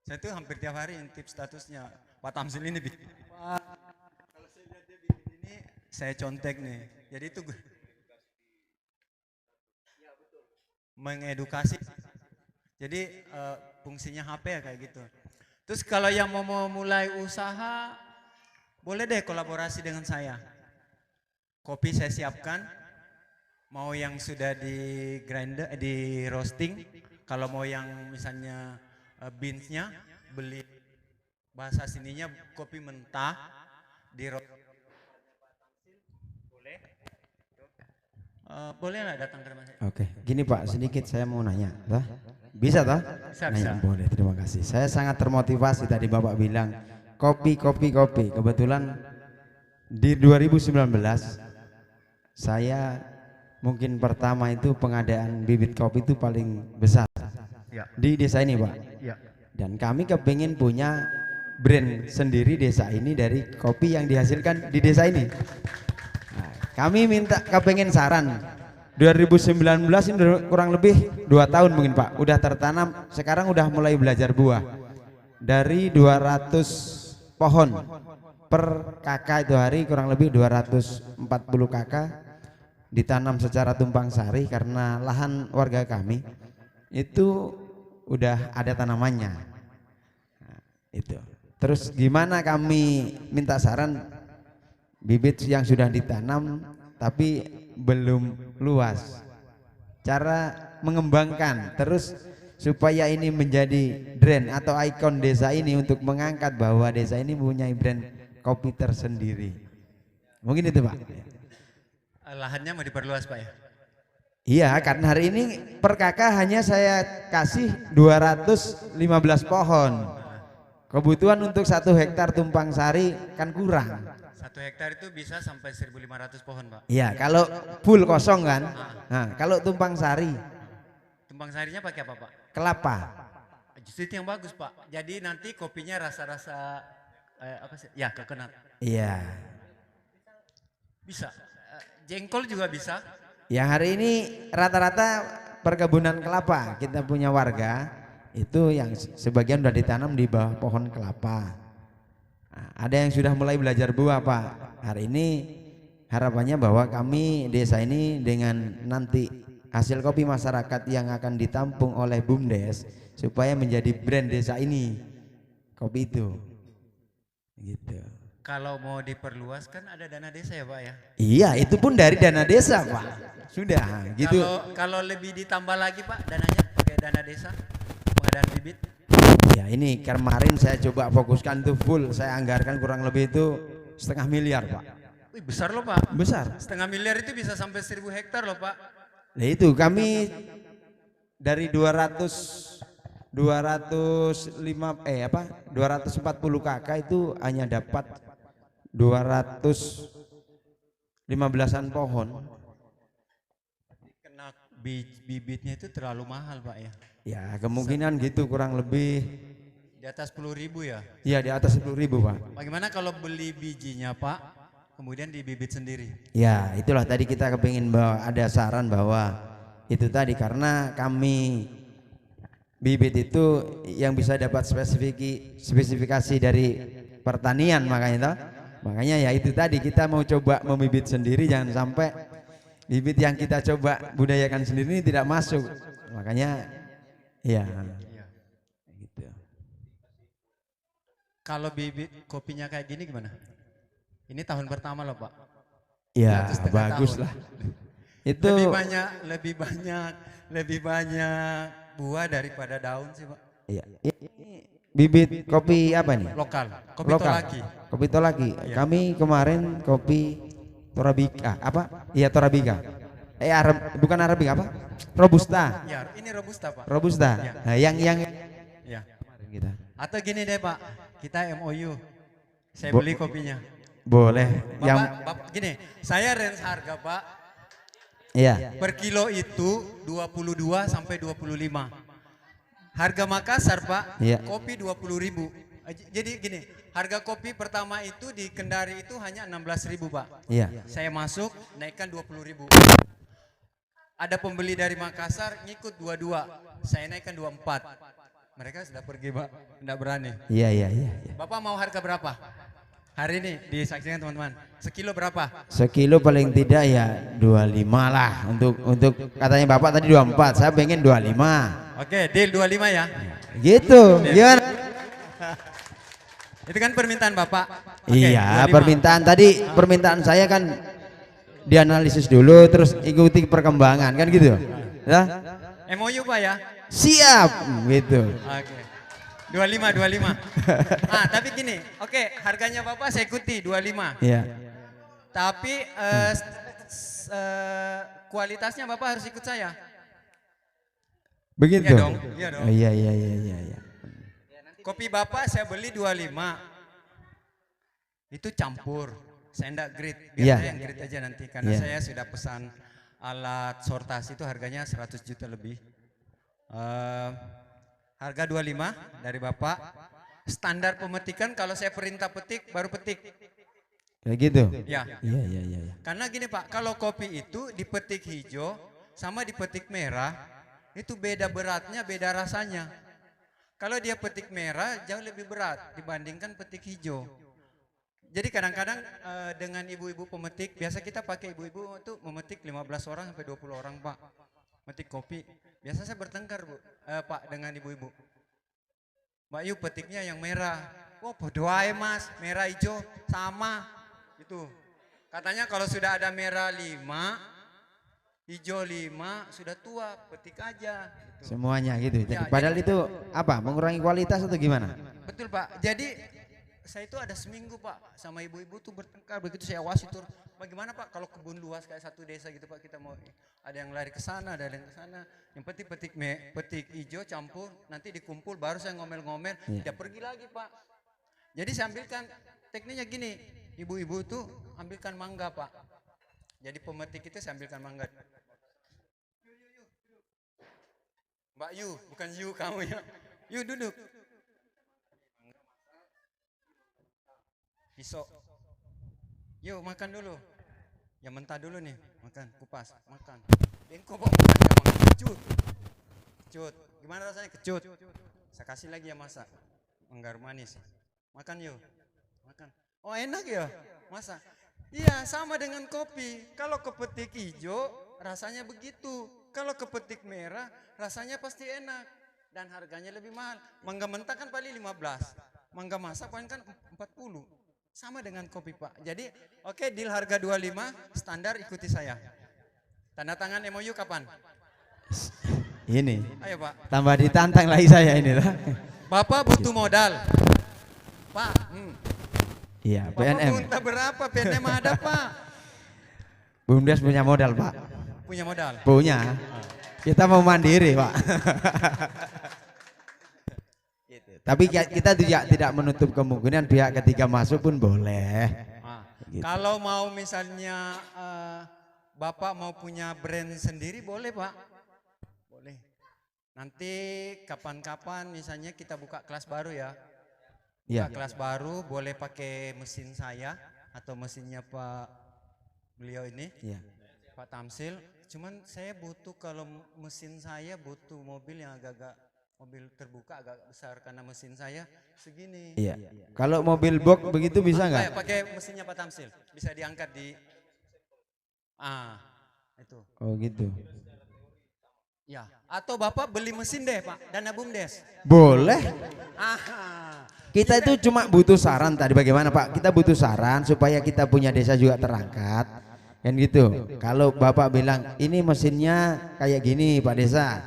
Saya tuh hampir tiap hari intip statusnya. Pak Tamsil ini bikin. Kalau saya lihat dia bikin ini, saya contek nih. Jadi itu mengedukasi. Jadi fungsinya HP ya kayak gitu. Terus kalau yang mau mulai usaha, boleh deh kolaborasi dengan saya. Kopi saya siapkan. Mau yang sudah di grinder, di roasting, kalau mau yang misalnya beansnya, beli bahasa sininya kopi mentah, di roasting. Boleh? Boleh nggak datang ke rumah saya? Oke, gini Pak, sedikit saya mau nanya, toh? Bisa toh? Bisa, Nanya, bisa. boleh, terima kasih. Saya sangat termotivasi tadi Bapak bilang kopi. Kebetulan di 2019 saya mungkin pertama itu pengadaan bibit kopi itu paling besar Ya. di desa ini Pak. Ya. Dan kami kepingin punya brand sendiri desa ini dari kopi yang dihasilkan di desa ini. Nah, kami minta kepingin saran. 2019 ini kurang lebih 2 tahun mungkin Pak. Udah tertanam, sekarang udah mulai belajar buah. Dari 200 pohon per kakak itu hari kurang lebih 240 kakak ditanam secara tumpang sari karena lahan warga kami itu udah ada tanamannya. Nah, itu. Terus gimana kami minta saran bibit yang sudah ditanam tapi belum luas. Cara mengembangkan terus supaya ini menjadi brand atau ikon desa ini untuk mengangkat bahwa desa ini mempunyai brand kopi tersendiri. Mungkin itu Pak. Lahannya mau diperluas Pak ya? Iya, karena hari ini per kakak hanya saya kasih 215 pohon. Kebutuhan untuk 1 hektar tumpang sari kan kurang. 1 hektar itu bisa sampai 1.500 pohon Pak. Iya, kalau full kosong kan. Nah, kalau tumpang sari, Tumpang sarinya pakai apa Pak? kelapa. Justru itu yang bagus Pak. Jadi nanti kopinya rasa-rasa apa sih? Ya coconut. Iya. Bisa. Jengkol juga bisa. Yang hari ini rata-rata perkebunan kelapa kita punya warga itu yang sebagian sudah ditanam di bawah pohon kelapa. Nah, ada yang sudah mulai belajar buah Pak. Hari ini harapannya bahwa kami desa ini dengan nanti hasil kopi masyarakat yang akan ditampung oleh BUMDes supaya menjadi brand desa ini kopi itu. Gitu. Kalau mau diperluas kan ada dana desa ya Pak ya? Iya, itu pun dari dana desa Pak. Sudah gitu. Kalau lebih ditambah lagi Pak dananya pakai dana desa pengadaan bibit. Ya ini kemarin saya coba fokuskan itu full, saya anggarkan kurang lebih itu 0,5 miliar Pak. Wih besar loh Pak. Besar. 0,5 miliar itu bisa sampai 1.000 hektar loh Pak. Nah itu kami dari 240 kakak itu hanya dapat 215-an pohon. Kena bibitnya itu terlalu mahal Pak ya? Ya kemungkinan gitu kurang lebih. Di atas 10.000 ya? Ya di atas 10.000 Pak. Bagaimana kalau beli bijinya Pak, kemudian dibibit sendiri? Ya itulah tadi kita kepingin bahwa ada saran bahwa itu tadi karena kami bibit itu yang bisa dapat spesifikasi dari pertanian makanya ya itu tadi kita mau coba membibit sendiri, jangan sampai bibit yang kita coba budayakan sendiri ini tidak masuk, makanya ya gitu. Kalau bibit kopinya kayak gini gimana? Ini tahun pertama loh Pak. Ya 1,5 bagus tahun. lah. Itu lebih banyak buah daripada daun sih Pak. iya. Bibit kopi apa nih? Lokal, kopi Lokal. Tolaki. Kopi Tolaki. Iya. Kami kemarin kopi Torabika apa? Iya Torabika. Bukan Arabica apa? Robusta. Ya, ini robusta Pak. Robusta. Iya. Nah, yang Ya. kita. Atau gini deh Pak, kita MOU. Saya Bo- beli kopinya. Boleh. Yang Bapak, gini, saya range harga Pak, iya. per kilo itu 22 sampai 25. Harga Makassar Pak, Iya. kopi 20.000. Jadi gini, harga kopi pertama itu di Kendari itu hanya 16.000 Pak. Iya. Saya masuk naikkan 20.000. Ada pembeli dari Makassar ngikut 22, saya naikkan 24. Mereka sudah pergi Pak, tidak berani. Iya. Bapak mau harga berapa? Hari ini disaksikan teman-teman. Sekilo berapa? Sekilo paling tidak ya 25 lah untuk katanya Bapak tadi 24, saya pengen 25. Oke, deal 25 ya. Gitu. Gimana? Itu kan permintaan Bapak. Oke, Iya, 25. permintaan saya kan dianalisis dulu terus ikuti perkembangan kan gitu. Ya? MOU Pak ya? Siap gitu. Oke. 25. Ah, tapi gini, oke, harganya Bapak saya ikuti 25. Iya. Tapi kualitasnya Bapak harus ikut saya. Begitu. Iya dong, iya dong. Oh, iya. Kopi Bapak saya beli 25. Itu campur. Saya enggak grade, biar Iya. saya yang grade aja nanti karena Iya. saya sudah pesan alat sortasi itu harganya 100 juta lebih. Harga 25 dari Bapak. Standar pemetikan kalau saya perintah petik baru petik. Kayak gitu. Ya. Iya. Karena gini Pak, kalau kopi itu dipetik hijau sama dipetik merah itu beda beratnya, beda rasanya. Kalau dia petik merah jauh lebih berat dibandingkan petik hijau. Jadi kadang-kadang dengan ibu-ibu pemetik, biasa kita pakai ibu-ibu itu memetik 15 orang sampai 20 orang Pak. Metik kopi. Biasa saya bertengkar Pak dengan ibu-ibu. Mbak Yu petiknya yang merah. Oh podo ae mas, merah hijau sama. Itu. Katanya kalau sudah ada merah 5, hijau 5, sudah tua, petik aja. Gitu. Semuanya gitu. Ya, Padahal jadi- itu apa? Mengurangi kualitas atau gimana? Betul Pak, jadi saya itu ada seminggu Pak sama ibu-ibu tuh bertengkar, begitu saya awasi tuh bagaimana Pak kalau kebun luas kayak satu desa gitu Pak, kita mau ada yang lari ke sana, ada yang ke sana, yang petik hijau campur, nanti dikumpul baru saya ngomel-ngomel, dia pergi lagi Pak. Jadi saya ambilkan tekniknya gini, ibu-ibu tuh ambilkan mangga Pak. Jadi pemetik itu saya ambilkan mangga. Mbak Yu, bukan Yu kamu ya. Yu duduk. Pisau. Yuk makan dulu. Yang mentah dulu nih, makan, kupas, makan. Bengkok Pak, makan kecut. Kecut. Gimana rasanya kecut? Saya kasih lagi ya masak. Manggar manis. Makan yuk. Makan. Oh enak ya? Masa? Iya, sama dengan kopi. Kalau kepetik hijau rasanya begitu. Kalau kepetik merah rasanya pasti enak dan harganya lebih mahal. Mangga mentah kan paling 15. Mangga masak paling kan 40. Sama dengan kopi Pak. Jadi oke, deal harga 25, standar ikuti saya. Tanda tangan MOU kapan? Ini. Ayo Pak. Tambah ditantang lagi saya ini lah. Bapak butuh modal. Pak, Iya, Bapak PNM. minta berapa? PNM ada Pak. BUMDes punya modal, Pak. Punya modal. Punya. Kita mau mandiri, Pak. Tapi kita tidak menutup kemungkinan pihak ketiga masuk pun boleh. Nah, Gitu. kalau mau misalnya Bapak mau punya brand sendiri boleh Pak. Boleh. Nanti kapan-kapan misalnya kita buka kelas baru ya. Iya. Buka kelas baru boleh pakai mesin saya atau mesinnya Pak beliau ini. Iya. Pak Tamsil. Cuman saya butuh kalau mesin saya butuh mobil yang agak-agak mobil terbuka agak besar karena mesin saya segini. Iya. Kalau mobil box begitu bisa nggak? Kayak pakai mesinnya Pak Tamsil. Bisa diangkat di itu. Oh gitu. Ya, atau Bapak beli mesin deh Pak, dana BUMDes. Boleh. Ah, Kita itu cuma butuh saran tadi bagaimana Pak? Kita butuh saran supaya kita punya desa juga terangkat. Kan gitu. Kalau Bapak bilang ini mesinnya kayak gini Pak Desa.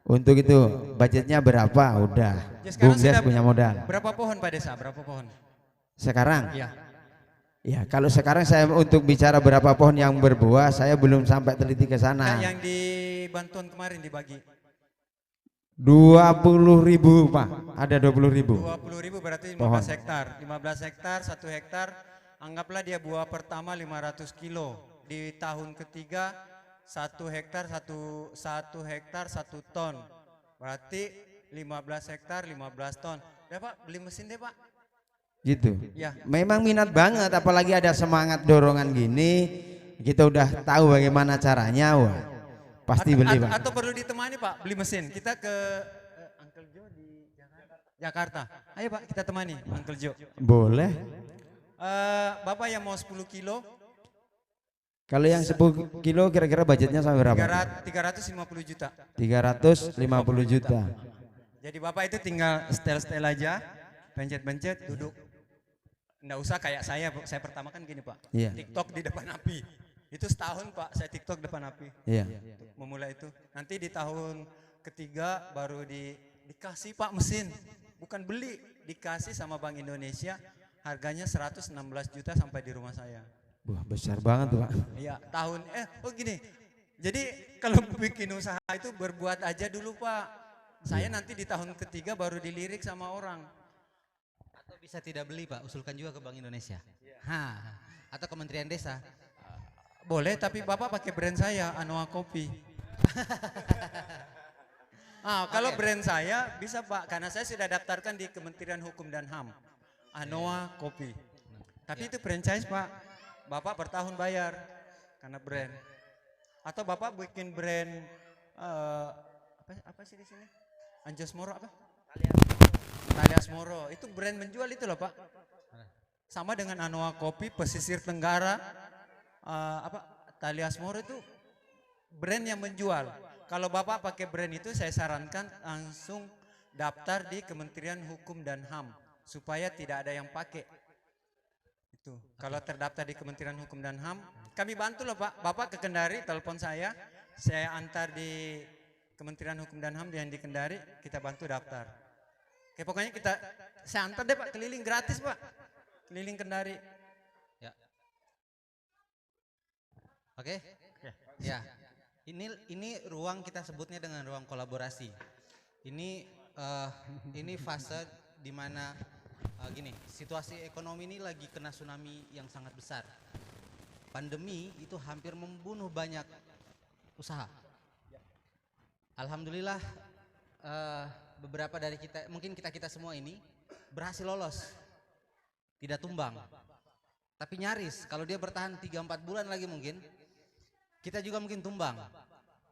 Untuk itu budgetnya berapa? Udah. ya sekarang BUMDes sudah punya modal. berapa pohon Pak Desa? Berapa pohon? Sekarang? Iya. Ya, kalau sekarang saya untuk bicara berapa pohon yang berbuah, saya belum sampai teliti ke Nah, sana. yang di bantuan kemarin dibagi 20.000 Pak, ada 20.000. 20.000 berarti 15 Pohon. hektar. 15 hektar, 1 hektar, anggaplah dia buah pertama 500 kilo. Di tahun ketiga 1 hektar 1 ton. Berarti 15 hektar 15 ton. Ya Pak, beli mesin deh Pak. Gitu. Ya. Memang minat banget, apalagi ada semangat dorongan gini. Kita udah tahu bagaimana caranya, wah pasti beli Pak. Atau perlu ditemani Pak, beli mesin. Kita ke Uncle Joe di Jakarta. Ayo Pak, kita temani Uncle Joe. Boleh. Bapak yang mau 10 kilo, Kalau yang 10 kilo kira-kira budgetnya sampai berapa? 350 juta. 350 juta. Jadi Bapak itu tinggal setel-setel aja, pencet-pencet, duduk. Nggak usah kayak saya pertama kan gini Pak, Iya. TikTok di depan api. Itu setahun Pak, saya TikTok depan api. Iya. Memulai itu. Nanti di tahun ketiga baru dikasih Pak mesin. Bukan beli, dikasih sama Bank Indonesia. Harganya 116 juta sampai di rumah saya. Wah, besar banget tuh Pak. Iya, tahun gini. Jadi kalau bikin usaha itu berbuat aja dulu Pak. Saya nanti di tahun ketiga baru dilirik sama orang. Atau bisa tidak beli Pak, usulkan juga ke Bank Indonesia. Atau Kementerian Desa. Boleh, tapi Bapak pakai brand saya, Anoa Kopi. Kalau brand saya bisa Pak, karena saya sudah daftarkan di Kementerian Hukum dan HAM. Anoa Kopi. Tapi itu franchise Pak. Bapak per tahun bayar karena brand. Atau Bapak bikin brand apa sih di sini? Anjos Moro apa? Talias Moro. Itu brand menjual itu loh Pak. Sama dengan Anoa Kopi, Pesisir Tenggara, Talias Moro itu brand yang menjual. Kalau Bapak pakai brand itu saya sarankan langsung daftar di Kementerian Hukum dan HAM supaya tidak ada yang pakai. Itu kalau terdaftar di Kementerian Hukum dan HAM, kami bantu loh Pak. Bapak ke Kendari, telepon saya antar di Kementerian Hukum dan HAM yang di Kendari, kita bantu daftar. Oke, pokoknya saya antar deh Pak, keliling gratis Pak, keliling Kendari. Ya. Oke. Ya. Ini ruang kita sebutnya dengan ruang kolaborasi. Ini fase di mana gini, situasi ekonomi ini lagi kena tsunami yang sangat besar. Pandemi itu hampir membunuh banyak usaha. Alhamdulillah beberapa dari kita, mungkin kita semua ini berhasil lolos, tidak tumbang. Tapi nyaris kalau dia bertahan 3-4 bulan lagi mungkin kita juga mungkin tumbang.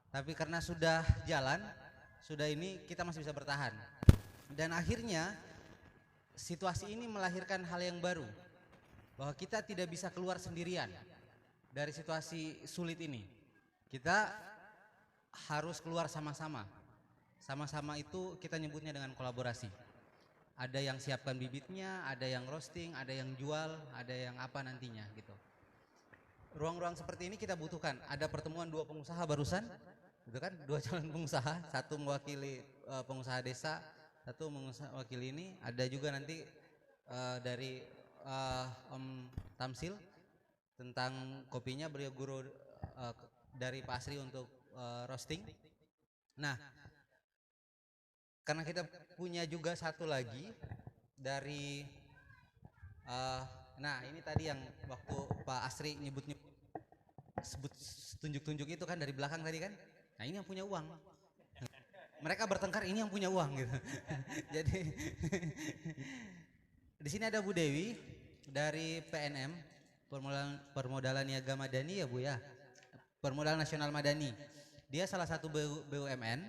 Tapi karena sudah jalan, sudah ini kita masih bisa bertahan. Dan akhirnya situasi ini melahirkan hal yang baru, bahwa kita tidak bisa keluar sendirian dari situasi sulit ini. Kita harus keluar sama-sama. Sama-sama itu kita nyebutnya dengan kolaborasi. Ada yang siapkan bibitnya, ada yang roasting, ada yang jual, ada yang apa nantinya gitu. Ruang-ruang seperti ini kita butuhkan. Ada pertemuan 2 pengusaha barusan, gitu kan? 2 calon pengusaha, satu mewakili pengusaha desa, satu mewakili ini. Ada juga nanti dari Om Tamsil tentang kopinya, beliau guru dari Pak Asri untuk roasting. Nah, karena kita punya juga satu lagi dari nah ini tadi yang waktu Pak Asri sebut tunjuk-tunjuk itu kan dari belakang tadi kan. Nah, ini yang punya uang. Mereka bertengkar, ini yang punya uang gitu. Jadi di sini ada Bu Dewi dari PNM, Permodalan Niaga Madani ya Bu ya. Permodalan Nasional Madani. Dia salah satu BUMN,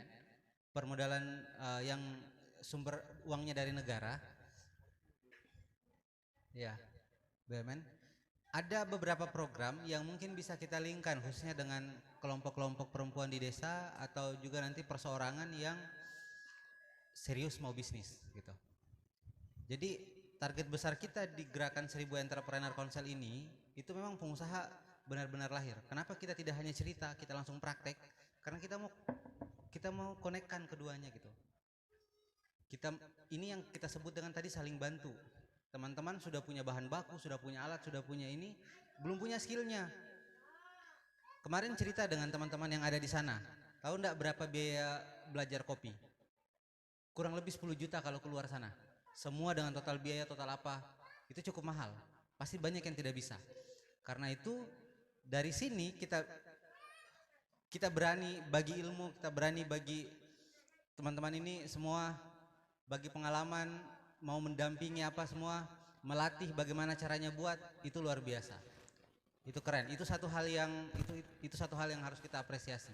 permodalan yang sumber uangnya dari negara. Ya, BUMN. Ada beberapa program yang mungkin bisa kita linkkan khususnya dengan kelompok-kelompok perempuan di desa atau juga nanti perseorangan yang serius mau bisnis gitu. Jadi target besar kita di gerakan 1000 Entrepreneur Council ini itu memang pengusaha benar-benar lahir. Kenapa kita tidak hanya cerita, kita langsung praktek? Karena kita mau konekkan keduanya gitu. Ini yang kita sebut dengan tadi saling bantu. Teman-teman sudah punya bahan baku, sudah punya alat, sudah punya ini, belum punya skillnya. Kemarin cerita dengan teman-teman yang ada di sana, tahu enggak berapa biaya belajar kopi? Kurang lebih 10 juta kalau keluar sana. Semua dengan total biaya, total apa, itu cukup mahal. Pasti banyak yang tidak bisa. Karena itu dari sini kita berani bagi ilmu, kita berani bagi teman-teman ini semua, bagi pengalaman, mau mendampingi apa semua, melatih bagaimana caranya buat, itu luar biasa. Itu keren. Itu satu hal yang harus kita apresiasi.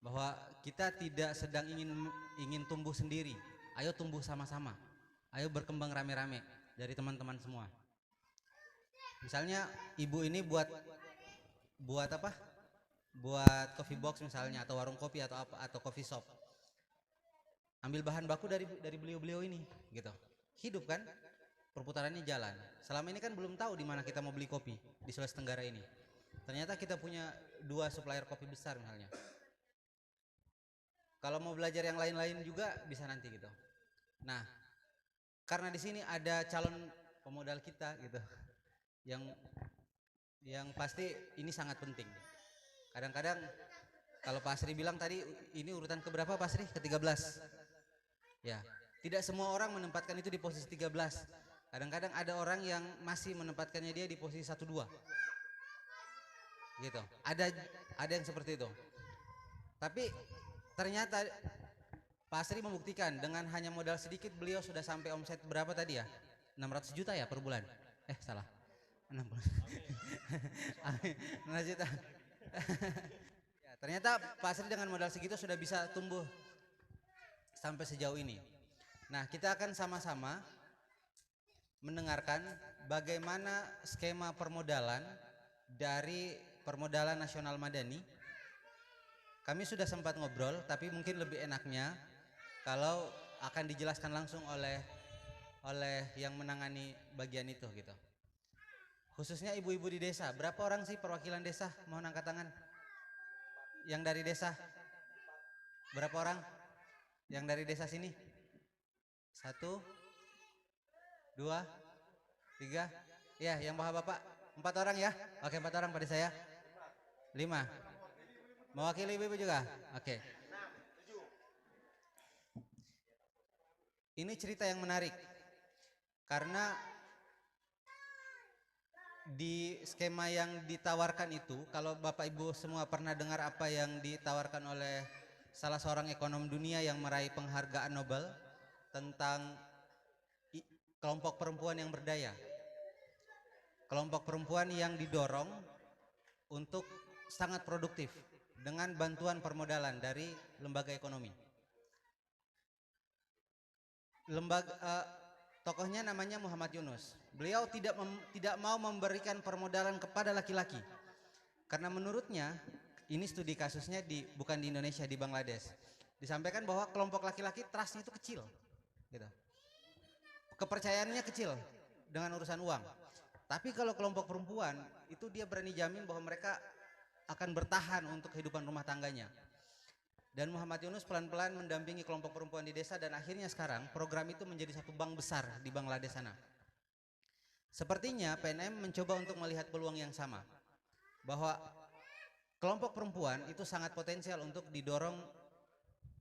Bahwa kita tidak sedang ingin tumbuh sendiri. Ayo tumbuh sama-sama. Ayo berkembang rame-rame dari teman-teman semua. Misalnya ibu ini buat apa? Buat coffee box misalnya, atau warung kopi atau apa, atau coffee shop. Ambil bahan baku dari beliau-beliau ini gitu. Hidup kan, perputarannya jalan. Selama ini kan belum tahu di mana kita mau beli kopi di Sulawesi Tenggara ini. Ternyata kita punya 2 supplier kopi besar misalnya. Kalau mau belajar yang lain-lain juga bisa nanti gitu. Nah, karena di sini ada calon pemodal kita gitu, yang pasti ini sangat penting. Kadang-kadang kalau Pak Asri bilang tadi, ini urutan keberapa Pak Asri? Ke-13. Ya, tidak semua orang menempatkan itu di posisi 13. Kadang-kadang ada orang yang masih menempatkannya dia di posisi 1-2. Gitu. Ada yang seperti itu. Tapi ternyata Pak Asri membuktikan dengan hanya modal sedikit beliau sudah sampai omset berapa tadi ya? 600 juta ya per bulan. Salah. 60. 600 juta. Ya, ternyata Pak Asri dengan modal segitu sudah bisa tumbuh sampai sejauh ini. Nah, kita akan sama-sama mendengarkan bagaimana skema permodalan dari Permodalan Nasional Madani. Kami sudah sempat ngobrol, tapi mungkin lebih enaknya kalau akan dijelaskan langsung oleh oleh yang menangani bagian itu gitu. Khususnya ibu-ibu di desa. Berapa orang sih perwakilan desa? Mohon angkat tangan. Yang dari desa? Berapa orang? Yang dari desa sini? 1, 2, 3. Ya, yang bapak-bapak 4 orang ya. Oke, 4 orang pada saya. 5. Mewakili ibu-ibu juga? Oke. Ini cerita yang menarik. Karena di skema yang ditawarkan itu, kalau Bapak Ibu semua pernah dengar apa yang ditawarkan oleh salah seorang ekonom dunia yang meraih penghargaan Nobel tentang kelompok perempuan yang berdaya. Kelompok perempuan yang didorong untuk sangat produktif dengan bantuan permodalan dari lembaga ekonomi. Tokohnya namanya Muhammad Yunus. Beliau tidak mau memberikan permodalan kepada laki-laki karena menurutnya, ini studi kasusnya bukan di Indonesia, di Bangladesh. Disampaikan bahwa kelompok laki-laki trustnya itu kecil, gitu. Kepercayaannya kecil dengan urusan uang. Tapi kalau kelompok perempuan itu dia berani jamin bahwa mereka akan bertahan untuk kehidupan rumah tangganya. Dan Muhammad Yunus pelan-pelan mendampingi kelompok perempuan di desa dan akhirnya sekarang program itu menjadi satu bank besar di Bangladesh sana. Sepertinya PNM mencoba untuk melihat peluang yang sama, bahwa kelompok perempuan itu sangat potensial untuk didorong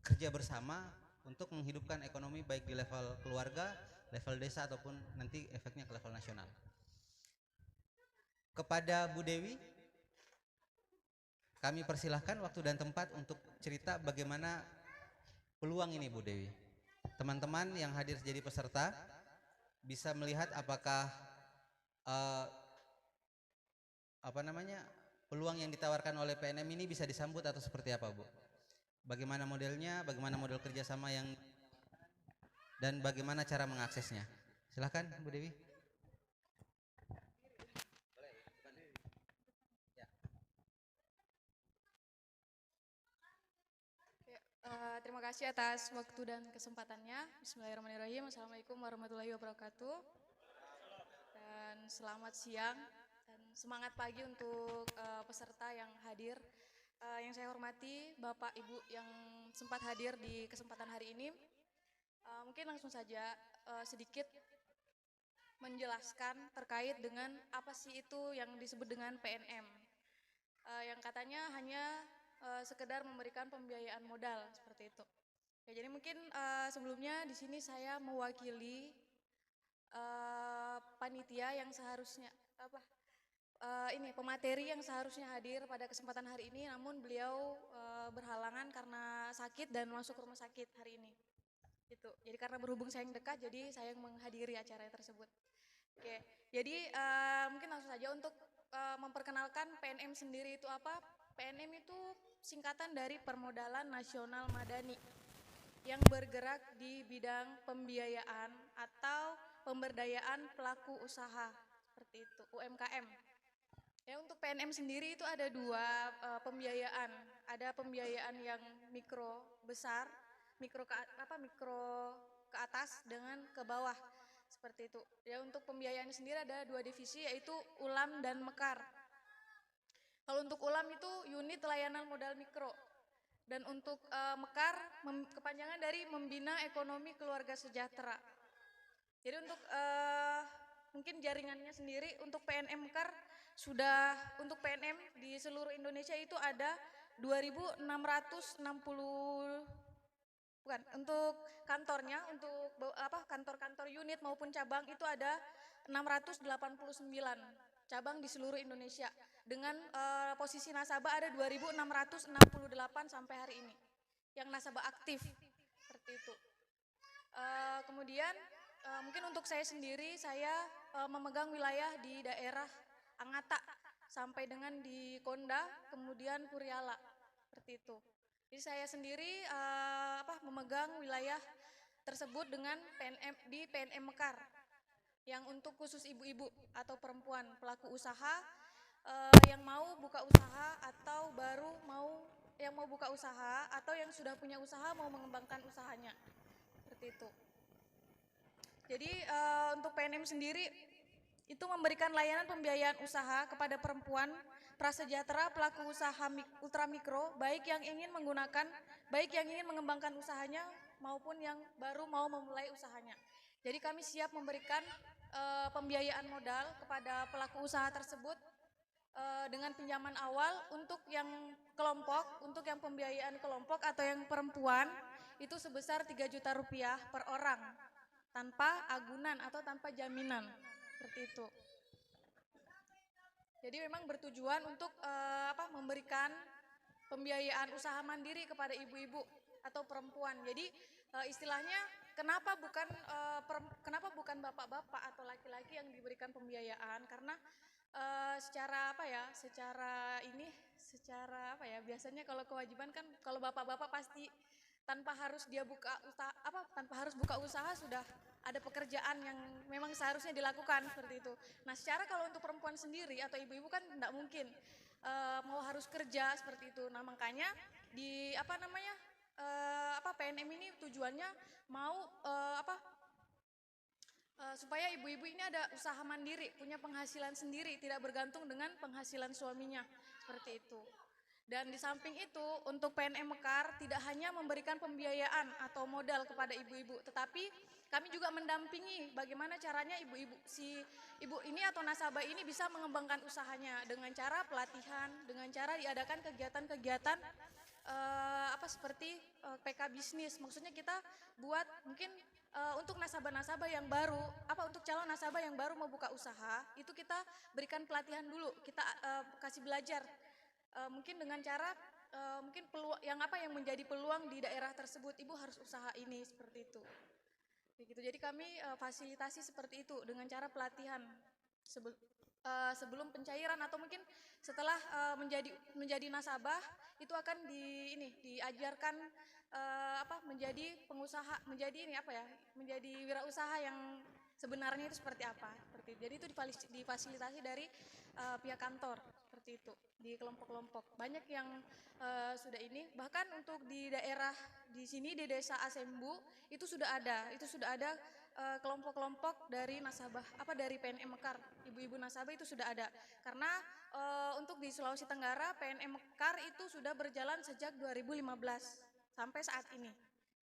kerja bersama untuk menghidupkan ekonomi baik di level keluarga, level desa ataupun nanti efeknya ke level nasional. Kepada Bu Dewi, kami persilahkan waktu dan tempat untuk cerita bagaimana peluang ini Bu Dewi. Teman-teman yang hadir jadi peserta bisa melihat apakah peluang yang ditawarkan oleh PNM ini bisa disambut atau seperti apa Bu? Bagaimana modelnya, bagaimana model kerjasama dan bagaimana cara mengaksesnya? Silahkan Bu Dewi. Terima kasih atas waktu dan kesempatannya. Bismillahirrahmanirrahim. Assalamualaikum warahmatullahi wabarakatuh. Dan selamat siang dan semangat pagi untuk peserta yang hadir. Yang saya hormati Bapak Ibu yang sempat hadir di kesempatan hari ini. Mungkin langsung saja sedikit menjelaskan terkait dengan apa sih itu yang disebut dengan PNM. Yang katanya hanya sekedar memberikan pembiayaan modal seperti itu. Ya, jadi mungkin sebelumnya di sini saya mewakili panitia yang seharusnya pemateri yang seharusnya hadir pada kesempatan hari ini, namun beliau berhalangan karena sakit dan masuk rumah sakit hari ini. Gitu. Jadi karena berhubung saya yang dekat, jadi saya yang menghadiri acara tersebut. Oke, jadi mungkin langsung saja untuk memperkenalkan PNM sendiri itu apa. PNM itu singkatan dari Permodalan Nasional Madani yang bergerak di bidang pembiayaan atau pemberdayaan pelaku usaha seperti itu, UMKM. Ya, untuk PNM sendiri itu ada dua pembiayaan. Ada pembiayaan yang mikro besar, mikro ke atas dengan ke bawah seperti itu. Ya, untuk pembiayaan sendiri ada dua divisi yaitu ULAM dan Mekar. Kalau untuk ULAM itu unit layanan modal mikro, dan untuk Mekar kepanjangan dari Membina Ekonomi Keluarga Sejahtera. Jadi untuk mungkin jaringannya sendiri untuk PNM Mekar sudah untuk PNM di seluruh Indonesia itu ada 2.660 untuk kantornya, untuk kantor-kantor unit maupun cabang itu ada 689 cabang di seluruh Indonesia. Dengan posisi nasabah ada 2.668 sampai hari ini yang nasabah aktif seperti itu. Kemudian mungkin untuk saya sendiri, saya memegang wilayah di daerah Angata sampai dengan di Konda, kemudian Kuriala seperti itu. Jadi saya sendiri memegang wilayah tersebut dengan di PNM Mekar yang untuk khusus ibu-ibu atau perempuan pelaku usaha yang mau buka usaha atau mau buka usaha atau yang sudah punya usaha mau mengembangkan usahanya seperti itu. Jadi untuk PNM sendiri itu memberikan layanan pembiayaan usaha kepada perempuan prasejahtera pelaku usaha ultramikro, baik yang ingin mengembangkan usahanya maupun yang baru mau memulai usahanya. Jadi kami siap memberikan pembiayaan modal kepada pelaku usaha tersebut dengan pinjaman awal untuk yang kelompok, untuk yang pembiayaan kelompok atau yang perempuan itu sebesar 3 juta rupiah per orang tanpa agunan atau tanpa jaminan, seperti itu. Jadi memang bertujuan untuk memberikan pembiayaan usaha mandiri kepada ibu-ibu atau perempuan. Jadi istilahnya kenapa bukan bapak-bapak atau laki-laki yang diberikan pembiayaan? Karena biasanya kalau kewajiban kan kalau bapak-bapak pasti tanpa harus buka usaha sudah ada pekerjaan yang memang seharusnya dilakukan seperti itu. Nah, secara kalau untuk perempuan sendiri atau ibu-ibu kan tidak mungkin mau harus kerja seperti itu. Nah, makanya di PNM ini tujuannya mau supaya ibu-ibu ini ada usaha mandiri, punya penghasilan sendiri, tidak bergantung dengan penghasilan suaminya, seperti itu. Dan di samping itu, untuk PNM Mekar tidak hanya memberikan pembiayaan atau modal kepada ibu-ibu, tetapi kami juga mendampingi bagaimana caranya ibu ini atau nasabah ini bisa mengembangkan usahanya dengan cara pelatihan, dengan cara diadakan kegiatan-kegiatan seperti PK bisnis. Maksudnya kita buat mungkin untuk nasabah-nasabah yang baru, untuk calon nasabah yang baru mau buka usaha, itu kita berikan pelatihan dulu, kita kasih belajar. Mungkin dengan cara mungkin yang menjadi peluang di daerah tersebut, ibu harus usaha ini seperti itu. Begitu. Jadi kami fasilitasi seperti itu dengan cara pelatihan sebelum pencairan atau mungkin setelah menjadi nasabah itu akan diajarkan menjadi pengusaha, menjadi wirausaha yang sebenarnya itu seperti apa. Jadi itu difasilitasi dari pihak kantor seperti itu di kelompok-kelompok. Banyak yang sudah ini, bahkan untuk di daerah di sini di desa Asembu itu sudah ada kelompok-kelompok dari nasabah dari PNM Mekar, ibu-ibu nasabah itu sudah ada. Karena untuk di Sulawesi Tenggara PNM Mekar itu sudah berjalan sejak 2015 sampai saat ini.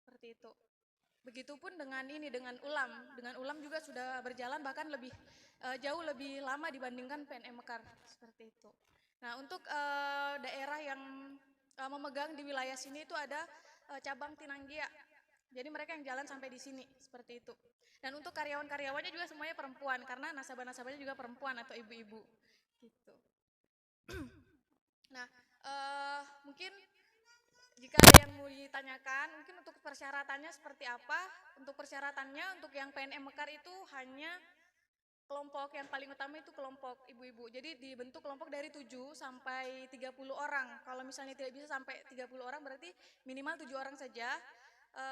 Seperti itu. Begitupun dengan ULAM. Dengan ULAM juga sudah berjalan bahkan jauh lebih lama dibandingkan PNM Mekar, seperti itu. Nah, untuk daerah yang memegang di wilayah sini itu ada cabang Tinanggia. Jadi mereka yang jalan sampai di sini, seperti itu. Dan untuk karyawan-karyawannya juga semuanya perempuan, karena nasabah-nasabahnya juga perempuan atau ibu-ibu. Gitu. Nah, mungkin jika ada yang mau ditanyakan, mungkin untuk persyaratannya seperti apa? Untuk persyaratannya, untuk yang PNM Mekar itu hanya kelompok yang paling utama itu kelompok ibu-ibu. Jadi dibentuk kelompok dari 7 sampai 30 orang. Kalau misalnya tidak bisa sampai 30 orang berarti minimal 7 orang saja.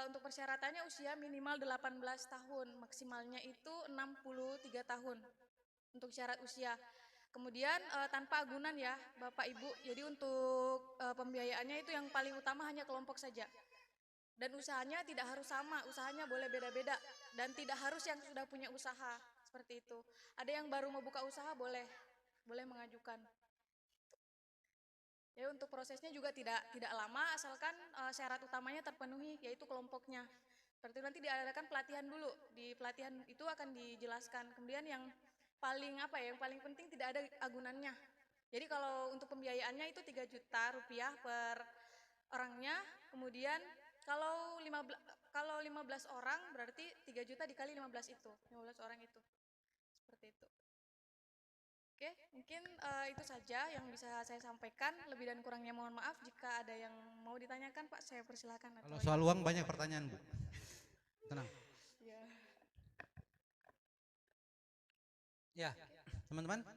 Untuk persyaratannya usia minimal 18 tahun, maksimalnya itu 63 tahun untuk syarat usia. Kemudian tanpa agunan ya Bapak Ibu, jadi untuk pembiayaannya itu yang paling utama hanya kelompok saja. Dan usahanya tidak harus sama, usahanya boleh beda-beda. Dan tidak harus yang sudah punya usaha, seperti itu. Ada yang baru mau buka usaha boleh mengajukan. Ya, untuk prosesnya juga tidak lama, asalkan syarat utamanya terpenuhi, yaitu kelompoknya. Seperti nanti diadakan pelatihan dulu, di pelatihan itu akan dijelaskan. Kemudian yang paling penting tidak ada agunannya. Jadi kalau untuk pembiayaannya itu 3 juta rupiah per orangnya. Kemudian kalau 15 orang berarti 3 juta dikali 15 itu, 15 orang itu. Seperti itu. Oke, mungkin itu saja yang bisa saya sampaikan. Lebih dan kurangnya mohon maaf. Jika ada yang mau ditanyakan Pak, saya persilakan. Kalau soal uang banyak pertanyaan Bu. Tenang. Ya, teman-teman,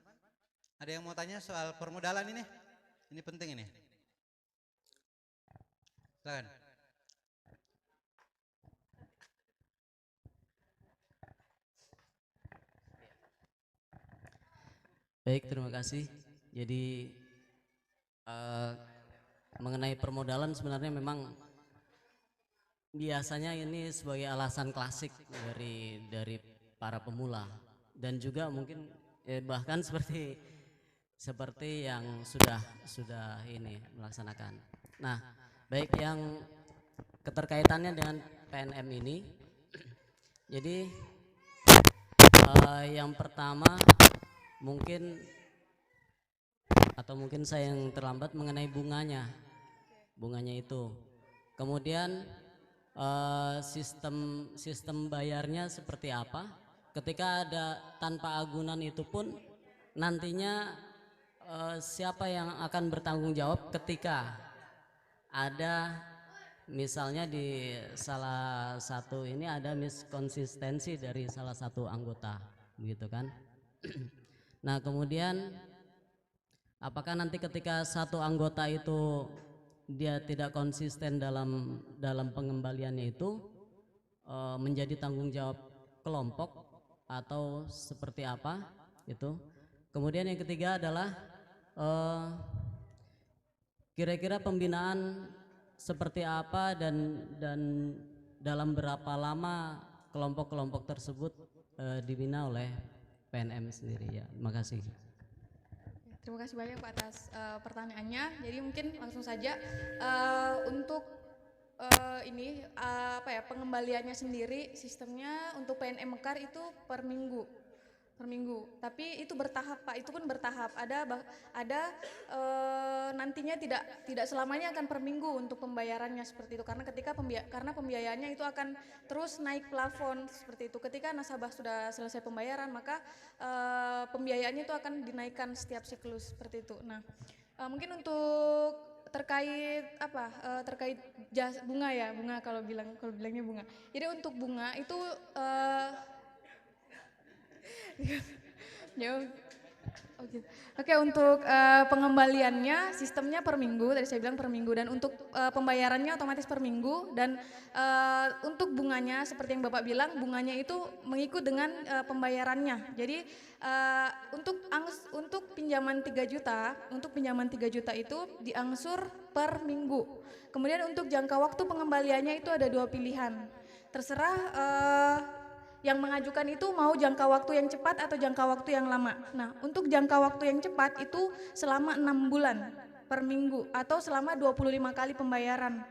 ada yang mau tanya soal permodalan ini? Ini penting ini. Silakan. Baik, terima kasih. Jadi mengenai permodalan sebenarnya memang biasanya ini sebagai alasan klasik dari para pemula dan juga mungkin bahkan seperti yang sudah ini melaksanakan. Nah, baik yang keterkaitannya dengan PNM ini. Jadi yang pertama mungkin saya yang terlambat mengenai bunganya itu. Kemudian sistem bayarnya seperti apa? Ketika ada tanpa agunan itu pun nantinya siapa yang akan bertanggung jawab ketika ada misalnya di salah satu ini ada miskonsistensi dari salah satu anggota, begitu kan? Nah, kemudian apakah nanti ketika satu anggota itu dia tidak konsisten dalam pengembaliannya itu menjadi tanggung jawab kelompok atau seperti apa itu? Kemudian yang ketiga adalah kira-kira pembinaan seperti apa dan dalam berapa lama kelompok-kelompok tersebut dibina oleh PNM sendiri ya. Terima kasih. Terima kasih banyak Pak atas pertanyaannya. Jadi mungkin langsung saja untuk pengembaliannya sendiri sistemnya untuk PNM Mekar itu per minggu. Tapi itu bertahap Pak, itu pun bertahap. Ada nantinya tidak selamanya akan per minggu untuk pembayarannya seperti itu karena karena pembiayaannya itu akan terus naik plafon seperti itu. Ketika nasabah sudah selesai pembayaran maka pembiayaannya itu akan dinaikkan setiap siklus seperti itu. Nah, mungkin untuk terkait terkait bunga kalau bilangnya bunga. Jadi untuk bunga itu Oke, untuk pengembaliannya sistemnya per minggu, tadi saya bilang per minggu, dan untuk pembayarannya otomatis per minggu, dan untuk bunganya seperti yang Bapak bilang, bunganya itu mengikut dengan pembayarannya. Jadi untuk pinjaman 3 juta itu diangsur per minggu. Kemudian untuk jangka waktu pengembaliannya itu ada 2 pilihan. Terserah yang mengajukan itu mau jangka waktu yang cepat atau jangka waktu yang lama. Nah, untuk jangka waktu yang cepat itu selama 6 bulan per minggu atau selama 25 kali pembayaran.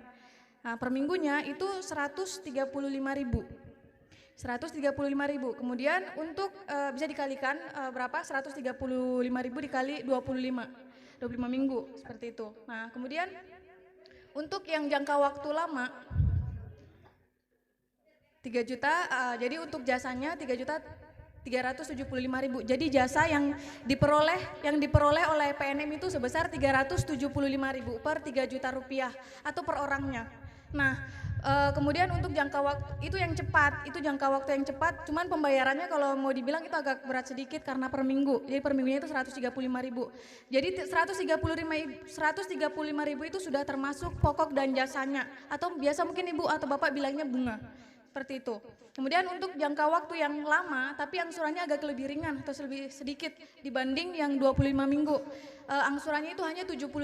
Nah, per minggunya itu 135.000. Kemudian untuk bisa dikalikan berapa? 135.000 dikali 25 minggu seperti itu. Nah, kemudian untuk yang jangka waktu lama 3 juta, jadi untuk jasanya 3.375.000. Jadi jasa yang diperoleh oleh PNM itu sebesar 375.000 per 3 juta rupiah atau per orangnya. Nah, kemudian untuk jangka waktu itu yang cepat, cuman pembayarannya kalau mau dibilang itu agak berat sedikit karena per minggu. Jadi per minggunya itu 135.000. Jadi 135.000 itu sudah termasuk pokok dan jasanya, atau biasa mungkin Ibu atau Bapak bilangnya bunga. Seperti itu. Kemudian untuk jangka waktu yang lama tapi angsurannya agak lebih ringan atau lebih sedikit dibanding yang 25 minggu. Angsurannya itu hanya 75.000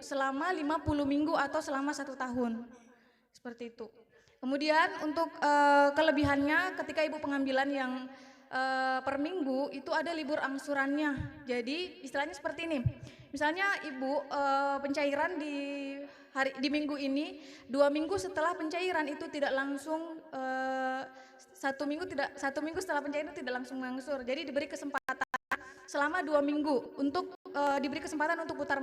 selama 50 minggu atau selama 1 tahun. Seperti itu. Kemudian untuk kelebihannya ketika Ibu pengambilan yang per minggu itu ada libur angsurannya. Jadi istilahnya seperti ini. Misalnya Ibu pencairan di minggu ini, 2 minggu setelah pencairan itu tidak langsung 1 minggu setelah pencairan itu tidak langsung mengangsur. Jadi diberi kesempatan selama 2 minggu untuk diberi kesempatan untuk putar